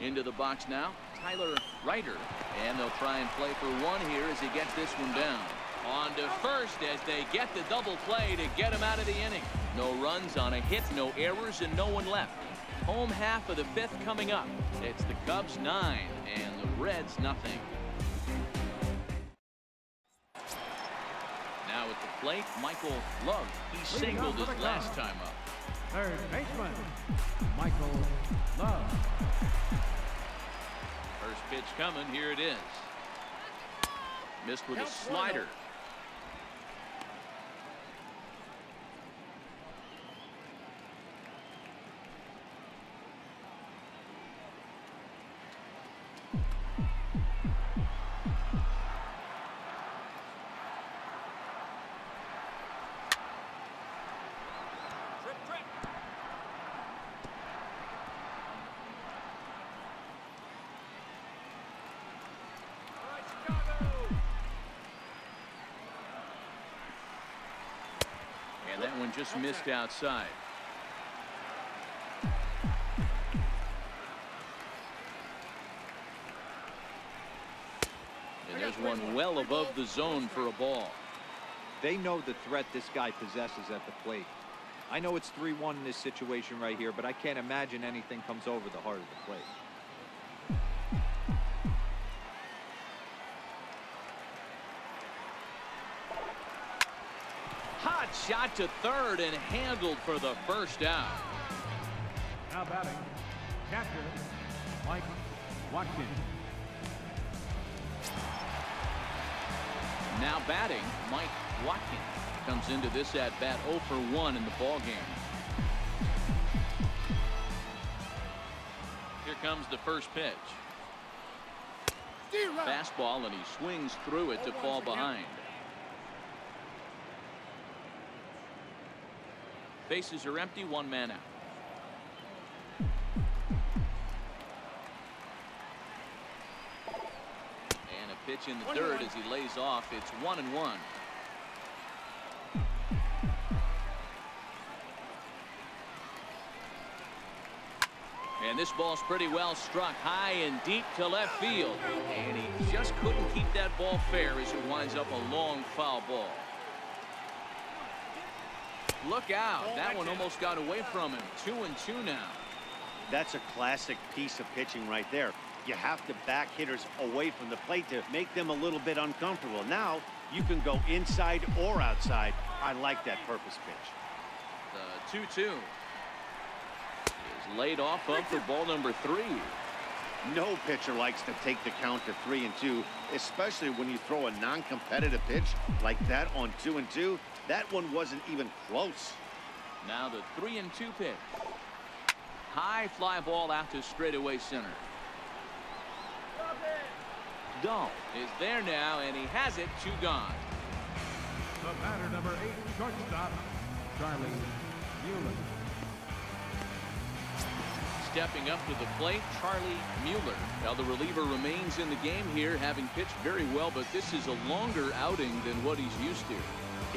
Into the box now, Tyler Ryder. And they'll try and play for one here as he gets this one down. On to first as they get the double play to get him out of the inning. No runs on a hit, no errors, and no one left. Home half of the fifth coming up. It's the Cubs 9 and the Reds nothing. Now at the plate, Michael Love. He singled his last time up. Third baseman, Michael Love. First pitch coming. Here it is. Missed with a slider. And that one just missed outside. And there's one well above the zone for a ball. They know the threat this guy possesses at the plate. I know it's 3-1 in this situation right here, but I can't imagine anything comes over the heart of the plate. Hot shot to third and handled for the first out. Now batting, catcher, Mike Watkins. Now batting, Mike Watkins comes into this at bat 0 for 1 in the ball game. Here comes the first pitch. Fastball, and he swings through it to fall behind. Bases are empty, one man out. And a pitch in the third as he lays off. It's 1-1. And this ball's pretty well struck high and deep to left field. And he just couldn't keep that ball fair as it winds up a long foul ball. Look out. That one almost got away from him. 2-2 now. That's a classic piece of pitching right there. You have to back hitters away from the plate to make them a little bit uncomfortable. Now you can go inside or outside. I like that purpose pitch. The 2-2 is laid off up for ball number 3. No pitcher likes to take the count to 3-2, especially when you throw a non-competitive pitch like that on 2-2. That one wasn't even close. Now the 3-2 pitch. High fly ball out to straightaway center. Dahl is there now, and he has it. 2 gone. The batter, number 8, shortstop, Charlie Mueller. Stepping up to the plate, Charlie Mueller. Now the reliever remains in the game here, having pitched very well, but this is a longer outing than what he's used to.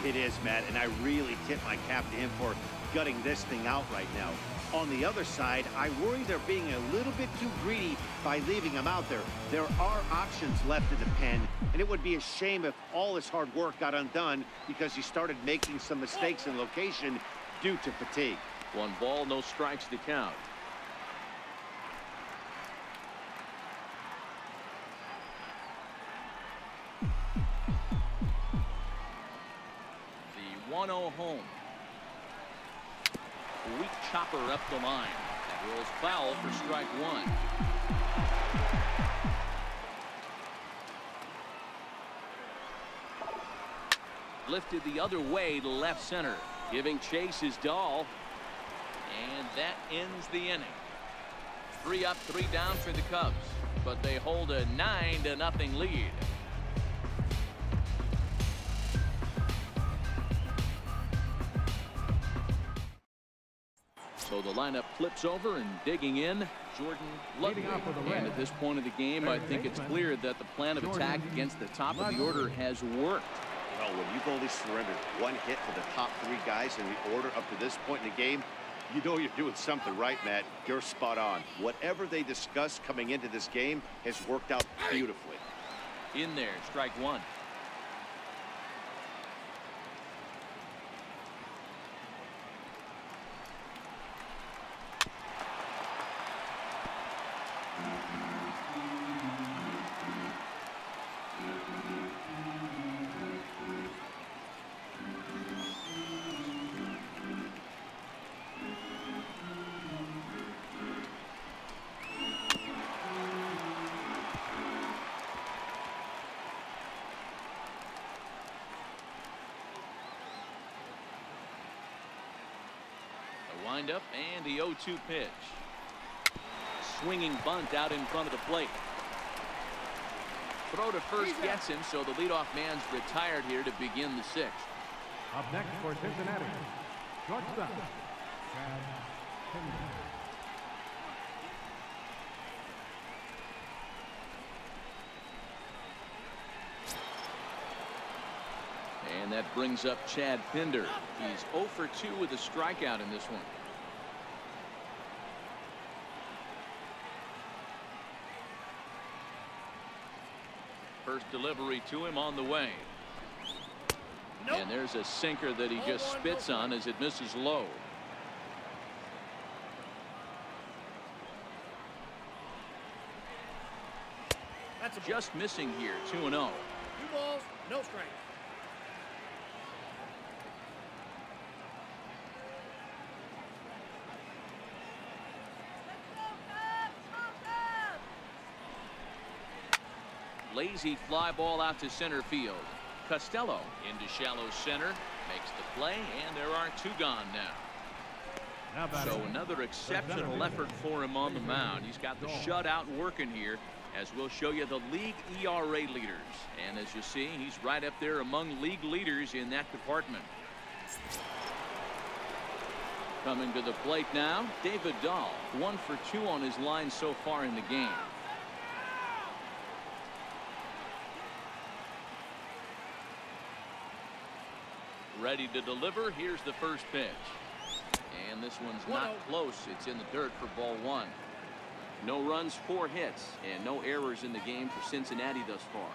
It is, Matt, and I really tip my cap to him for gutting this thing out right now. On the other side, I worry they're being a little bit too greedy by leaving him out there. There are options left in the pen, and it would be a shame if all his hard work got undone because he started making some mistakes in location due to fatigue. 1 ball, no strikes to count. The 1-0 home. Weak chopper up the line. That rolls foul for strike 1. Lifted the other way to left center. Giving chase is Dahl. And that ends the inning. 3 up, 3 down for the Cubs. but they hold a 9-0 lead. So the lineup flips over and digging in, Jordan Ludwig. And at this point of the game, I think it's clear that the plan of attack against the top of the order has worked. Well, when you've only surrendered one hit to the top 3 guys in the order up to this point in the game, you know you're doing something right, Matt. You're spot on. Whatever they discussed coming into this game has worked out beautifully. In there, strike one. Windup and the 0-2 pitch. Swinging bunt out in front of the plate. Throw to first gets him, so the leadoff man's retired here to begin the 6th. Up next for Cincinnati, shortstop, Shayne McNeil. And that brings up Chad Pinder. He's 0 for 2 with a strikeout in this one. First delivery to him on the way. And there's a sinker that he just spits on as it misses low. Just missing here, 2-0. 2 balls, no strikes. Lazy fly ball out to center field. Costello into shallow center, makes the play, and there are 2 gone now. So another exceptional effort for him on the mound. He's got the shutout working here, as we'll show you the league ERA leaders. And as you see, he's right up there among league leaders in that department. Coming to the plate now, David Dahl, 1 for 2 on his line so far in the game. Ready to deliver. Here's the first pitch. And this one's not close. It's in the dirt for ball 1. No runs, 4 hits, and no errors in the game for Cincinnati thus far.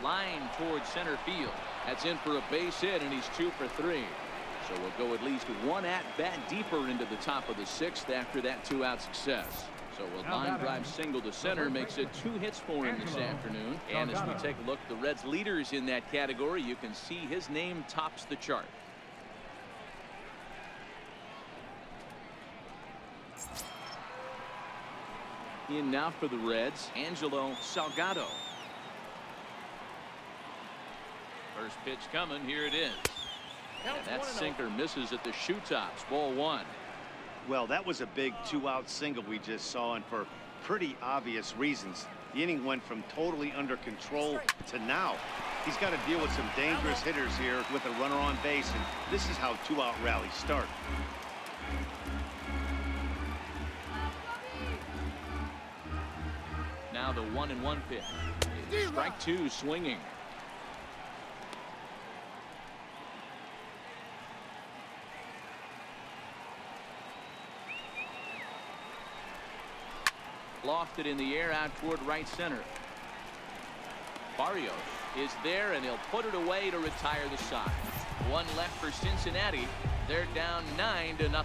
Line towards center field. That's in for a base hit, and he's 2 for 3. So we'll go at least 1 at-bat deeper into the top of the 6th after that 2-out success. So a line drive single to center makes it 2 hits for him this afternoon. And as we take a look at the Reds leaders in that category, you can see his name tops the chart. In now for the Reds, Angelo Salgado. First pitch coming, here it is. And that sinker misses at the shoe tops, ball 1. Well, that was a big 2-out single we just saw, and for pretty obvious reasons. The inning went from totally under control to now. He's got to deal with some dangerous hitters here with a runner on base, and this is how 2-out rallies start. Now the 1-1 pitch. Strike 2 swinging. Lofted in the air out toward right center. Barrios is there, and he'll put it away to retire the side. 1 left for Cincinnati. They're down 9-0.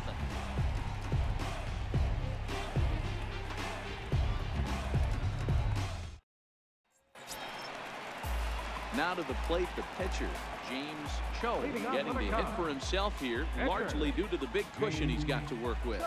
Now to the plate, the pitcher, James Cho, getting the hit for himself here, largely due to the big cushion he's got to work with.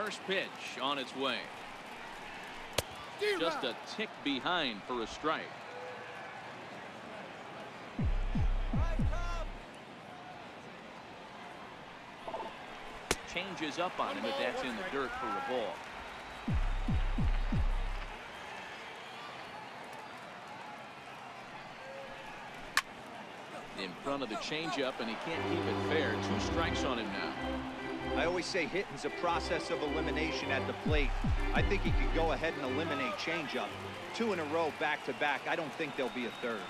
First pitch on its way. Just a tick behind for a strike. Changes up on him, but that's in the dirt for a ball. In front of the changeup, and he can't keep it fair. 2 strikes on him now. I always say hitting's a process of elimination at the plate. I think he could go ahead and eliminate changeup. 2 in a row, back to back. I don't think there'll be a third.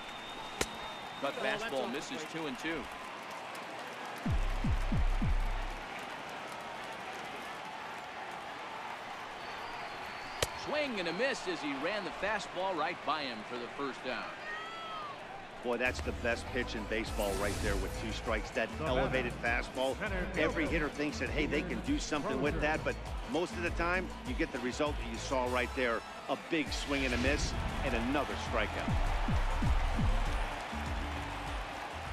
Cut fastball misses 2-2. Swing and a miss as he ran the fastball right by him for the first down. Boy, that's the best pitch in baseball right there with 2 strikes. That elevated fastball. Every hitter thinks that, hey, they can do something with that, but most of the time you get the result that you saw right there. A big swing and a miss and another strikeout.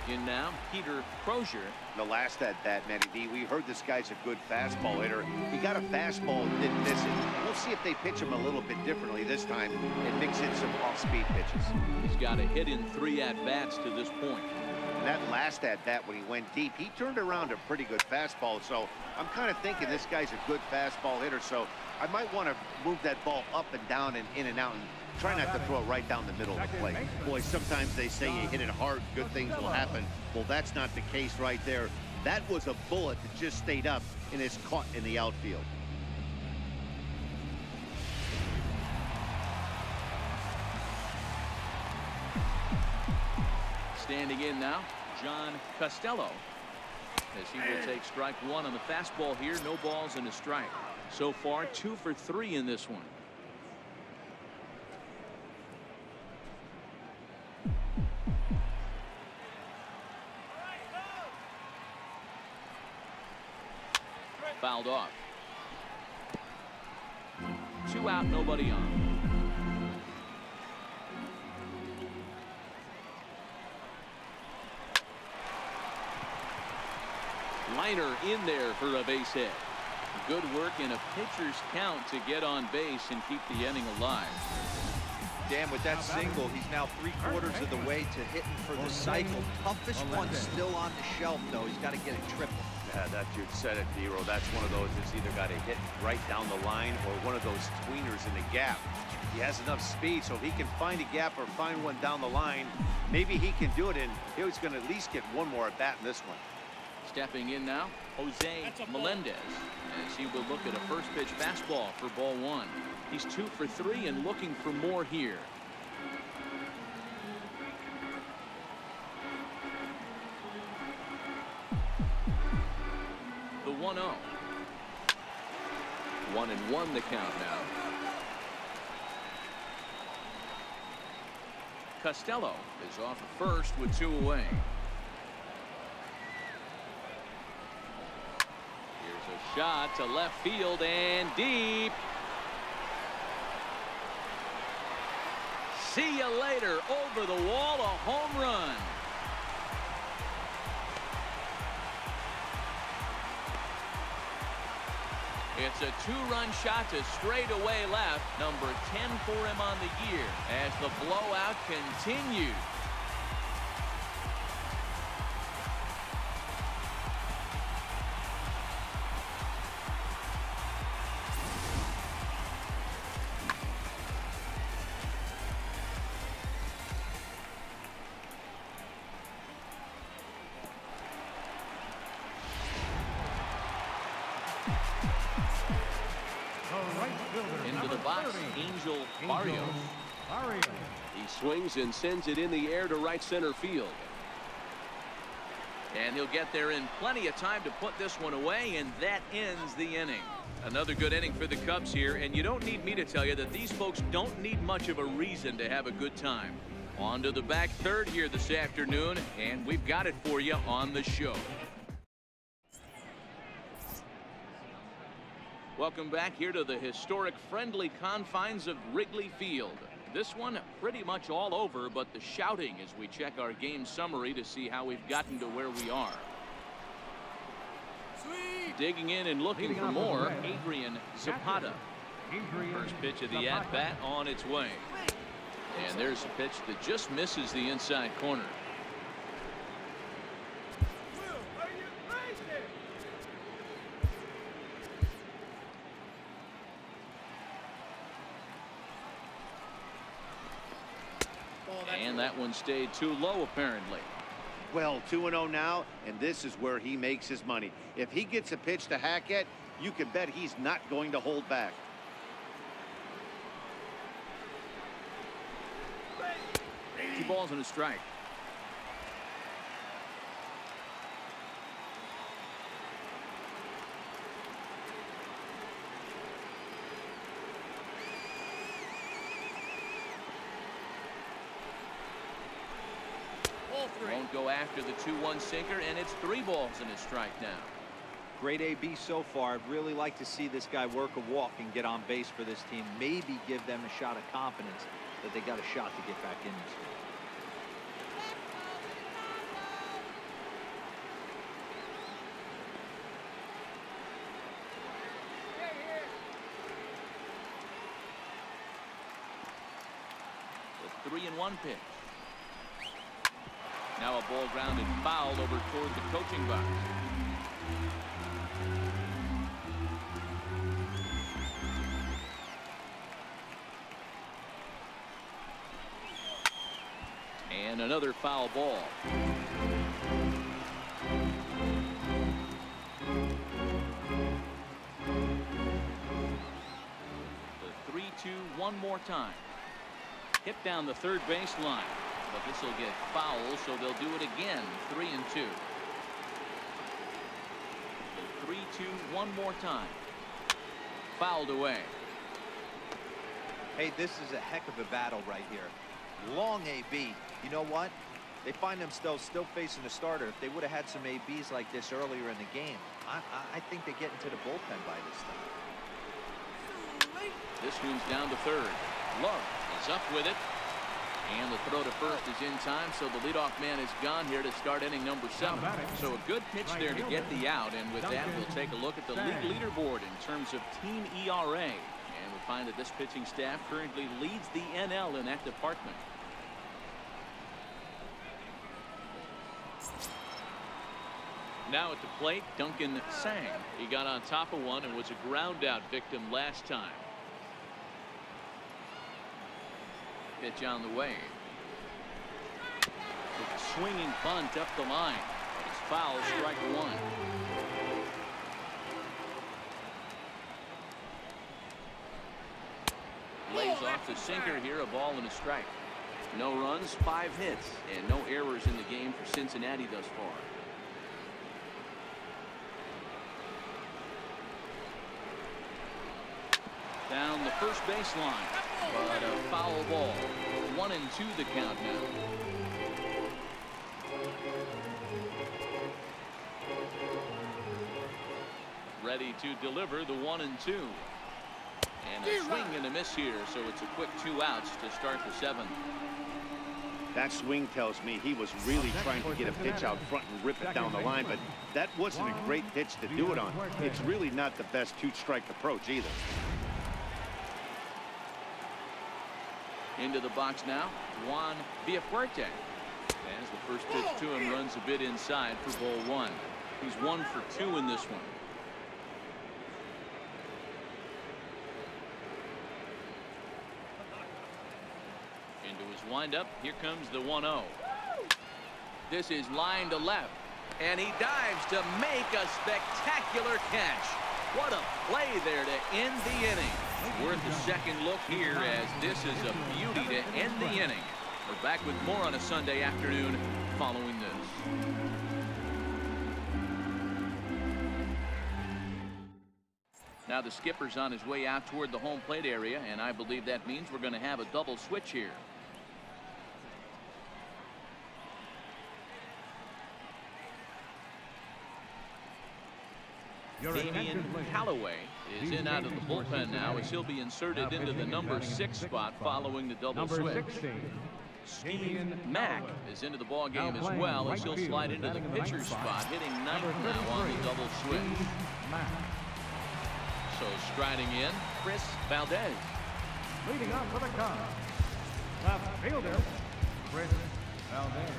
In now, Peter Crozier. The last at bat, Matty D, we heard this guy's a good fastball hitter. He got a fastball and didn't miss it. We'll see if they pitch him a little bit differently this time and mix in some off-speed pitches. He's got a hit in 3 at-bats to this point. And that last at-bat when he went deep, he turned around a pretty good fastball. So I'm kind of thinking this guy's a good fastball hitter. So I might want to move that ball up and down and in and out and try not to throw it right down the middle of the plate. Boy, sometimes they say you hit it hard, good things will happen. Well, that's not the case right there. That was a bullet that just stayed up and is caught in the outfield. Standing in now, John Costello, as he will take strike 1 on the fastball here. No balls and a strike. So far, 2 for 3 in this one. Fouled off. 2 out, nobody on. Liner in there for a base hit. Good work in a pitcher's count to get on base and keep the inning alive. Dan, with that single, he's now 3/4 of the way to hitting for the cycle. Toughest one still on the shelf, though. He's got to get a triple. Yeah, that dude said it, D-Row. That's one of those that's either got to hit right down the line or one of those tweeners in the gap. He has enough speed, so if he can find a gap or find one down the line, maybe he can do it, and he's going to at least get one more at bat in this one. Stepping in now, Jose Melendez, as he will look at a first pitch fastball for ball 1. He's 2 for 3 and looking for more here. The 1-0. 1-1 the count now. Costello is off at first with 2 away. Here's a shot to left field and deep. See you later. Over the wall, a home run. It's a 2-run shot to straightaway left. Number 10 for him on the year as the blowout continues. Into the box, Angel Barrios. He swings and sends it in the air to right center field. And he'll get there in plenty of time to put this one away, and that ends the inning. Another good inning for the Cubs here, and you don't need me to tell you that these folks don't need much of a reason to have a good time. On to the back third here this afternoon, and we've got it for you on the show. Welcome back here to the historic friendly confines of Wrigley Field. This one pretty much all over, but the shouting as we check our game summary to see how we've gotten to where we are. digging in and looking for more, Adrian Zapata. First pitch of the at-bat on its way. And there's a pitch that just misses the inside corner. And that one stayed too low, apparently. Well, 2-0 now, and this is where he makes his money. If he gets a pitch to hack at, you can bet he's not going to hold back. Two balls and a strike. Won't go after the 2-1 sinker, and it's 3 balls and a strike now. Great AB so far. I'd really like to see this guy work a walk and get on base for this team. Maybe give them a shot of confidence that they got a shot to get back in this game. The 3-1 pitch. Now a ball grounded foul over toward the coaching box. And another foul ball. The 3-2 one more time. Hit down the third base line. But this will get foul, so they'll do it again. 3-2. 3-2 one more time. Fouled away. Hey, this is a heck of a battle right here. Long AB. You know what? They find themselves still facing a starter. If they would have had some ABs like this earlier in the game, I think they get into the bullpen by this time. This one's down to third. Love is up with it. And the throw to first is in time, so the leadoff man is gone here to start inning number 7. So a good pitch there to get the out, and with that, we'll take a look at the league leaderboard in terms of team ERA. And we find that this pitching staff currently leads the NL in that department. Now at the plate, Duncan Sang. He got on top of one and was a ground out victim last time. Pitch on the way. With a swinging bunt up the line. It's foul, strike 1. Lays off the sinker here, a ball and a strike. No runs, 5 hits, and no errors in the game for Cincinnati thus far. Down the first baseline, but a foul ball. 1-2 the count now. Ready to deliver the 1-2. And a swing and a miss here, so it's a quick 2 outs to start the 7th. That swing tells me he was really trying to get a pitch out front and rip it down the line, but that wasn't a great pitch to do it on. It's really not the best 2-strike approach either. Into the box now, Juan Villafuerte. As the first pitch to him runs a bit inside for ball 1. He's 1 for 2 in this one. Into his windup, here comes the 1-0. This is line to left, and he dives to make a spectacular catch. What a play there to end the inning. Worth a second look here, as this is a beauty to end the inning. We're back with more on a Sunday afternoon following this. Now the skipper's on his way out toward the home plate area, and I believe that means we're going to have a double switch here. Damian Callaway is in out of the bullpen now, as he'll be inserted into the number 6 spot following the double switch. Steve Mack is into the ball game as well, as he'll slide into the pitcher's spot, hitting 9th now on the double switch. Mack. So striding in, Chris Valdez. Leading up for the Cubs, left fielder, Chris Valdez.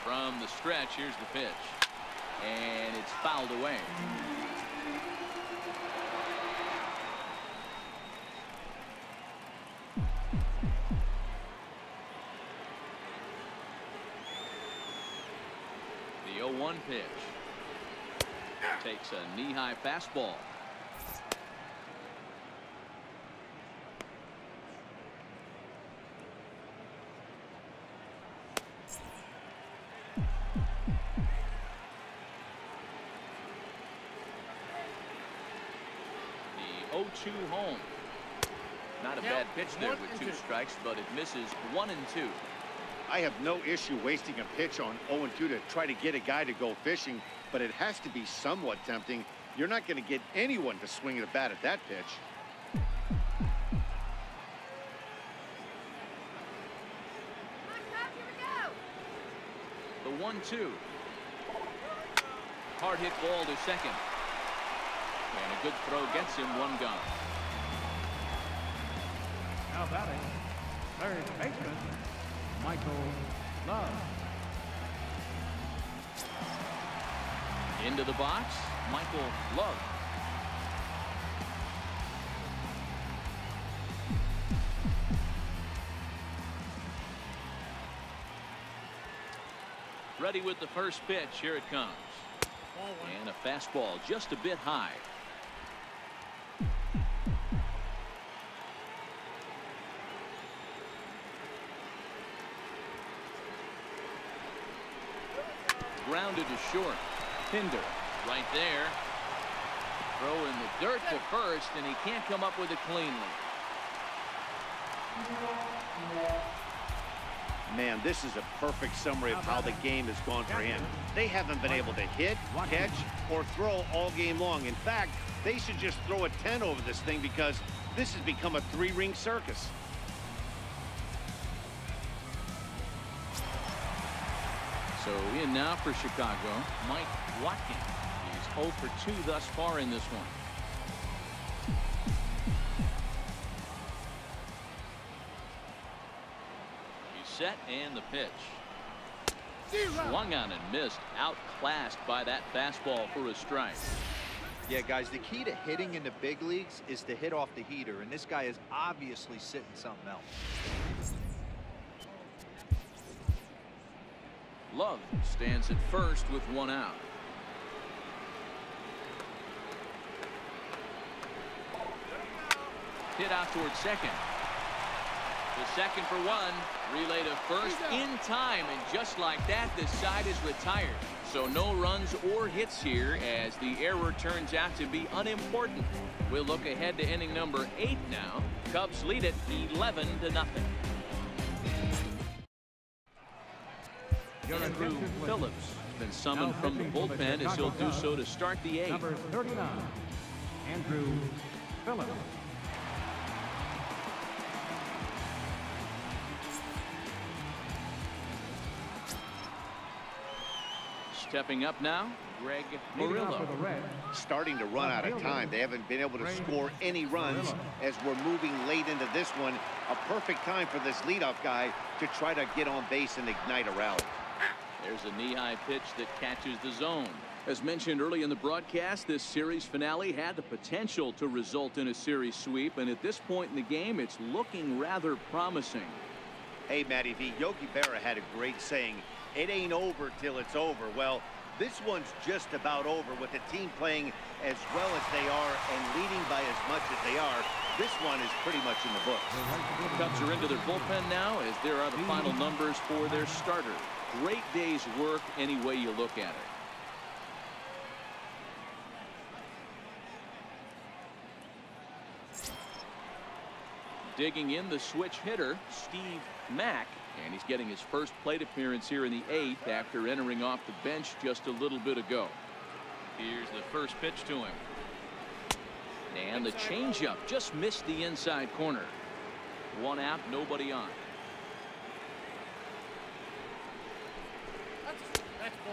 From the stretch, here's the pitch. And it's fouled away. The 0-1 pitch. Takes a knee-high fastball. The 0-2 home. Not a bad pitch there with 2 strikes, but it misses 1 and 2. I have no issue wasting a pitch on 0-2 to try to get a guy to go fishing, but it has to be somewhat tempting. You're not going to get anyone to swing at a bat at that pitch. The 1-2. Hard hit ball to second. And a good throw gets him 1 gone. Now batting, third baseman, Michael Love. Into the box, Michael Love. Ready with the first pitch. Here it comes. And a fastball just a bit high. Grounded to short. Pinder right there. Throw in the dirt to first, and he can't come up with it cleanly. Man, this is a perfect summary of how the game has gone for him. They haven't been able to hit, catch, or throw all game long. In fact, they should just throw a 10 over this thing because this has become a 3-ring circus. So in now for Chicago, Mike Watkins. He's 0 for 2 thus far in this one. He's set and the pitch. Swung on and missed. Outclassed by that fastball for a strike. Yeah, guys, the key to hitting in the big leagues is to hit off the heater, and this guy is obviously sitting something else. Love stands at first with 1 out. Hit out towards second. The second for 1. Relay to first in time, and just like that, the side is retired. So no runs or hits here as the error turns out to be unimportant. We'll look ahead to inning number 8 now. Cubs lead it 11-0. Andrew Phillips has been summoned from the bullpen as he'll do so to start the 8th. Number 39, Andrew Phillips. Stepping up now, Greg Leading off Murillo. for the Reds, Starting to run out of time. They haven't been able to score any runs as we're moving late into this one. A perfect time for this leadoff guy to try to get on base and ignite a rally. There's a knee-high pitch that catches the zone. As mentioned early in the broadcast, this series finale had the potential to result in a series sweep, and at this point in the game, it's looking rather promising. Hey, Matty V, Yogi Berra had a great saying, "It ain't over till it's over." Well, this one's just about over with the team playing as well as they are and leading by as much as they are. This one is pretty much in the books. Cubs are into their bullpen now as there are the final numbers for their starter. Great day's work any way you look at it. Digging in the switch hitter, Steve Mack, and he's getting his first plate appearance here in the 8th after entering off the bench just a little bit ago. Here's the first pitch to him. And the changeup just missed the inside corner. 1 out, nobody on.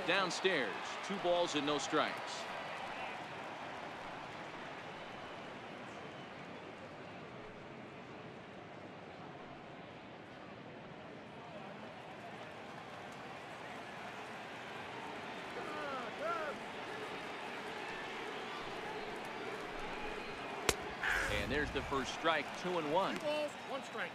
Downstairs, 2 balls and no strikes. And there's the first strike, 2-1. 2 balls, 1 strike.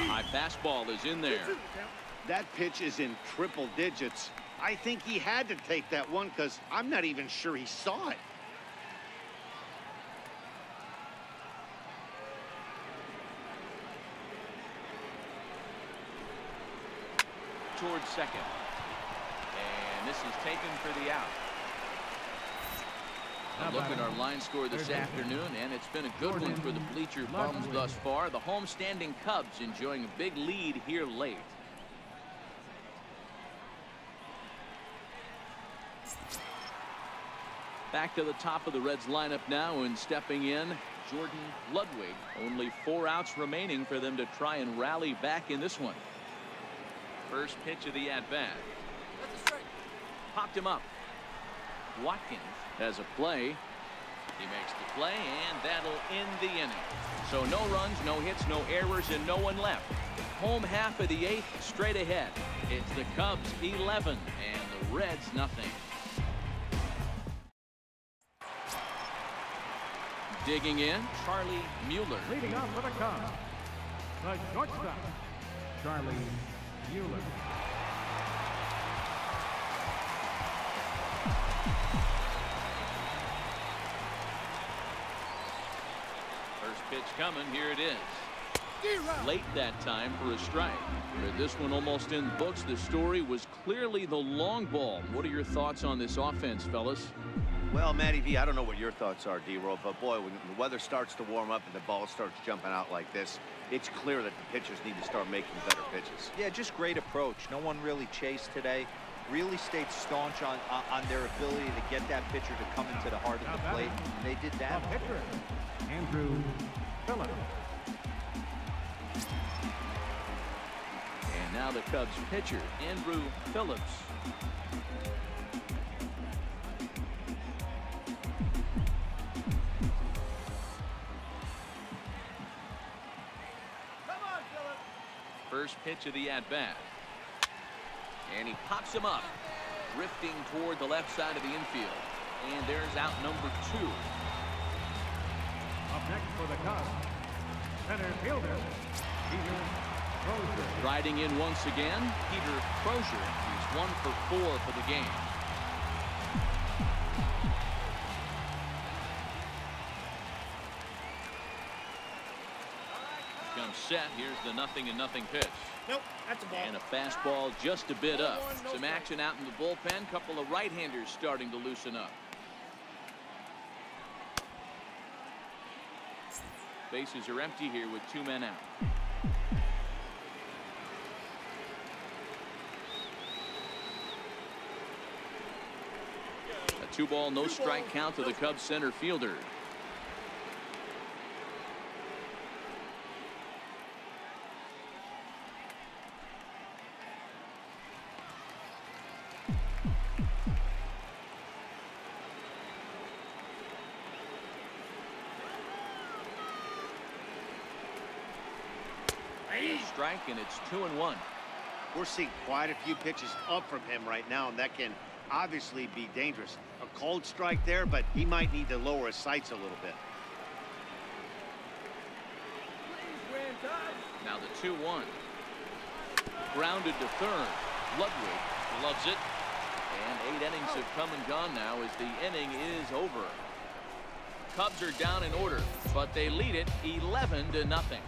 High fastball is in there. That pitch is in triple digits. I think he had to take that one because I'm not even sure he saw it. Towards second. And this is taken for the out. A look at our line score this afternoon, and it's been a good one for the bleacher bums thus far. The homestanding Cubs enjoying a big lead here late. Back to the top of the Reds lineup now, and stepping in, Jordan Ludwig. Only 4 outs remaining for them to try and rally back in this one. First pitch of the at-bat. That's a strike. Popped him up. Watkins has a play. He makes the play, and that'll end the inning. So no runs, no hits, no errors, and no one left. Home half of the 8th, straight ahead. It's the Cubs 11 and the Reds nothing. Digging in, Charlie Mueller. Leading off for the Cubs, the shortstop, Charlie Mueller. First pitch coming, here it is. Late that time for a strike. With this one almost in the books, the story was clearly the long ball. What are your thoughts on this offense, fellas? Well, Matty V, I don't know what your thoughts are, D-Roll, but boy, when the weather starts to warm up and the ball starts jumping out like this, it's clear that the pitchers need to start making better pitches. Yeah, just great approach. No one really chased today. Really stayed staunch on their ability to get that pitcher to come into the heart of the plate, and they did that. The pitcher, Andrew Phillips. And now the Cubs pitcher, Andrew Phillips. First pitch of the at-bat. And he pops him up, drifting toward the left side of the infield. And there's out number 2. Up next for the Cubs, center fielder, Peter Crozier. Riding in once again, Peter Crozier. He's 1 for 4 for the game. Comes set. Here's the 0-0 pitch. Nope, that's a ball. And a fastball just a bit up. Some action out in the bullpen. Couple of right-handers starting to loosen up. Bases are empty here with 2 men out. A 2-ball, no strike count to the Cubs center fielder. Strike, and it's 2-1. We're seeing quite a few pitches up from him right now, and that can obviously be dangerous. A cold strike there, but he might need to lower his sights a little bit. Now the 2-1. Grounded to third. Ludwig loves it. And 8 innings have come and gone now as the inning is over. Cubs are down in order, but they lead it 11-0.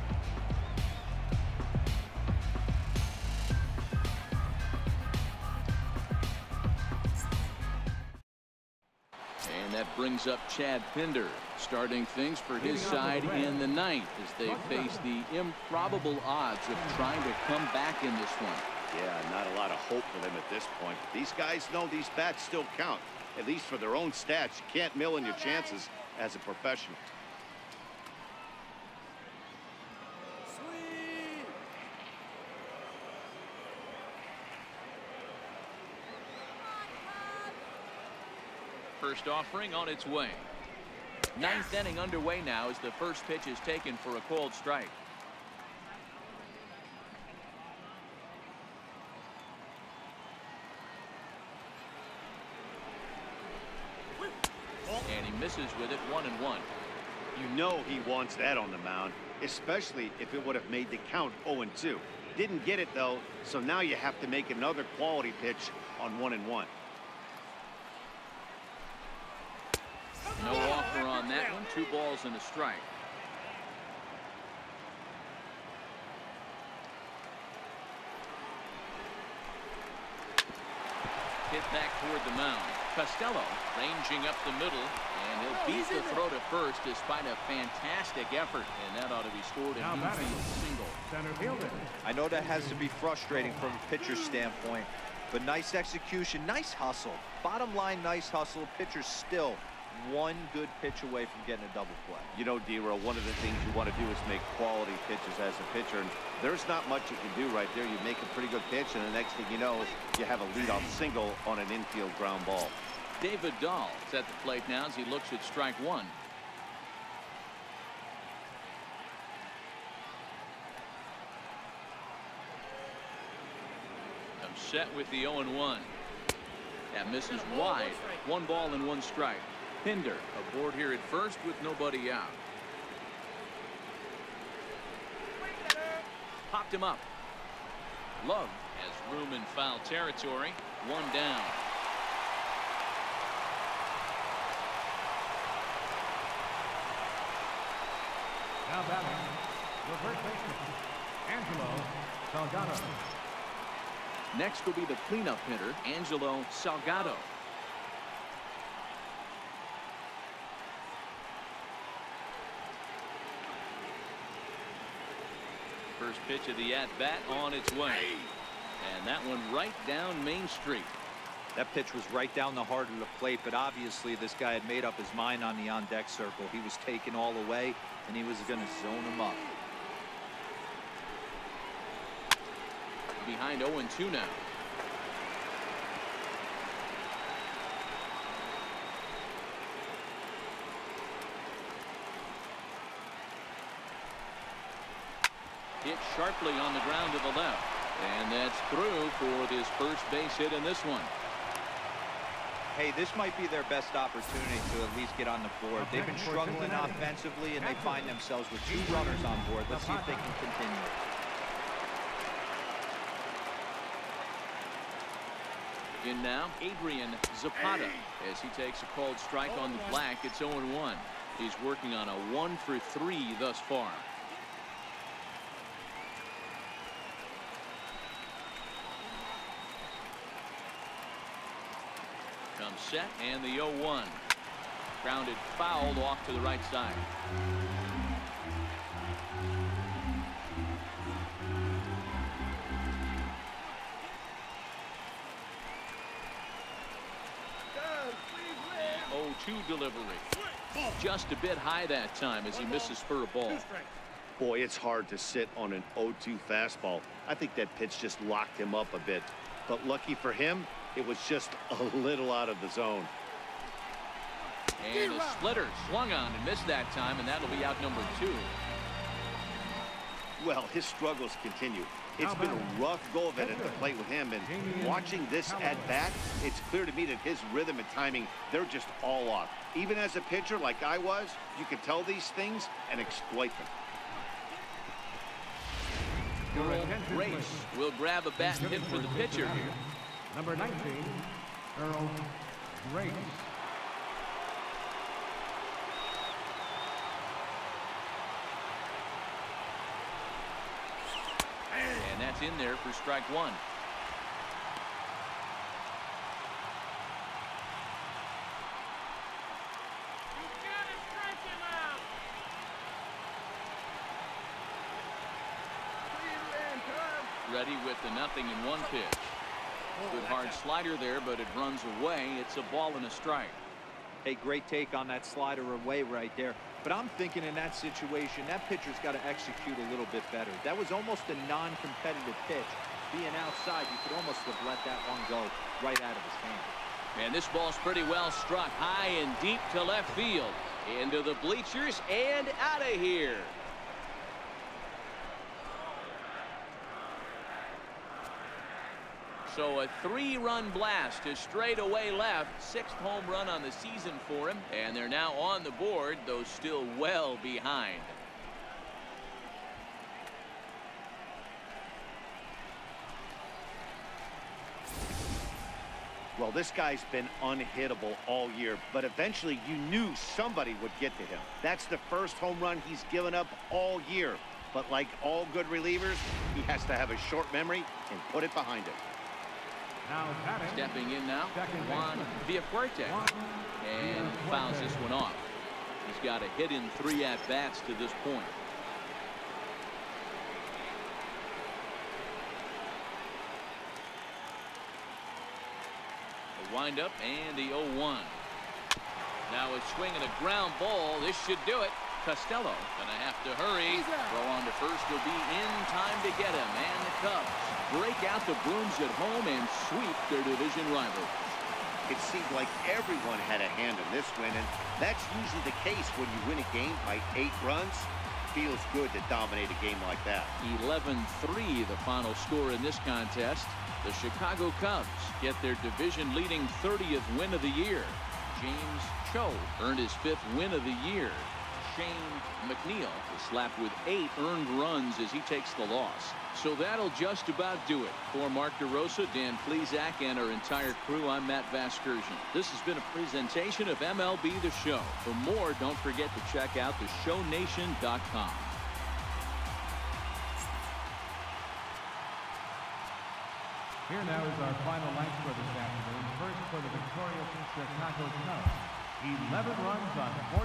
And that brings up Chad Pinder, starting things for his side in the 9th as they face the improbable odds of trying to come back in this one. Yeah, not a lot of hope for them at this point. These guys know these bats still count, at least for their own stats. You can't mill in your chances as a professional. Sweet. First offering on its way. Ninth inning underway now as the first pitch is taken for a called strike. And he misses with it, 1-1. You know he wants that on the mound, especially if it would have made the count 0-2. Didn't get it, though, so now you have to make another quality pitch on 1-1. No offer on that one. 2 balls and a strike. Hit back toward the mound. Costello ranging up the middle, and he'll beat the throw to first despite a fantastic effort, and that ought to be scored in infield single. Center fielder. I know that has to be frustrating from a pitcher's standpoint, but nice execution, nice hustle. Bottom line, nice hustle. Pitcher's still one good pitch away from getting a double play. You know, D-Row, one of the things you want to do is make quality pitches as a pitcher, and there's not much you can do right there. You make a pretty good pitch, and the next thing you know, you have a leadoff single on an infield ground ball. David Dahl is at the plate now as he looks at strike 1. Comes set with the 0-1. That misses wide. 1 ball and 1 strike. Pinder aboard here at first with nobody out. Popped him up. Love has room in foul territory. 1 down. Now batting, the first baseman, Angelo Salgado. Next will be the cleanup hitter, Angelo Salgado. First pitch of the at-bat on its way. And that one right down Main Street. That pitch was right down the heart of the plate, but obviously this guy had made up his mind on the on-deck circle. He was taken all away, and he was going to zone him up. Behind 0-2 now. Hit sharply on the ground to the left. And that's through for his first base hit in this one. Hey, this might be their best opportunity to at least get on the board. They've been struggling offensively, and they find themselves with 2 runners on board. Let's see if they can continue. In now, Adrian Zapata as he takes a called strike on the black. It's 0-1. He's working on a 1-for-3 thus far. Comes set and the 0-1. Grounded fouled off to the right side. And 0-2 delivery. Just a bit high that time as he misses for a ball. Boy, it's hard to sit on an 0-2 fastball. I think that pitch just locked him up a bit. But lucky for him, it was just a little out of the zone. And a splitter swung on and missed that time, and that'll be out number 2. Well, his struggles continue. It's been a rough go of it at the plate with him, and watching this at bat, it's clear to me that his rhythm and timing, they're just all off. Even as a pitcher like I was, you can tell these things and exploit them. Earl Grace will grab a bat and hit for the pitcher here. Number 19, Earl Grace. And that's in there for strike 1. ready with the 0-1 pitch. Good hard slider there, but it runs away. It's a ball and a strike. Hey, great take on that slider away right there. But I'm thinking in that situation, that pitcher's got to execute a little bit better. That was almost a non-competitive pitch. Being outside, you could almost have let that one go right out of his hand. And this ball's pretty well struck high and deep to left field. Into the bleachers and out of here. So a 3-run blast to straightaway left. 6th home run on the season for him. And they're now on the board, though still well behind. Well, this guy's been unhittable all year, but eventually you knew somebody would get to him. That's the first home run he's given up all year. But like all good relievers, he has to have a short memory and put it behind him. Now batting. Stepping in now, Second Juan baseman. Villafuerte. And fouls this one off. He's got a hit in 3 at-bats to this point. Wind up and the 0-1. Now a swing and a ground ball. This should do it. Costello gonna have to hurry. Throw on to first will be in time to get him. And the Cubs break out the brooms at home and sweep their division rivals. It seemed like everyone had a hand in this win, and that's usually the case when you win a game by 8 runs. Feels good to dominate a game like that. 11-3 the final score in this contest. The Chicago Cubs get their division-leading 30th win of the year. James Cho earned his 5th win of the year. Shayne McNeil is slapped with 8 earned runs as he takes the loss. So that'll just about do it. For Mark DeRosa, Dan Plesac, and our entire crew, I'm Matt Vasgersian. This has been a presentation of MLB The Show. For more, don't forget to check out theshownation.com. Here now is our final line score this afternoon. First for the victorious Chicago Cubs. 11 runs on 14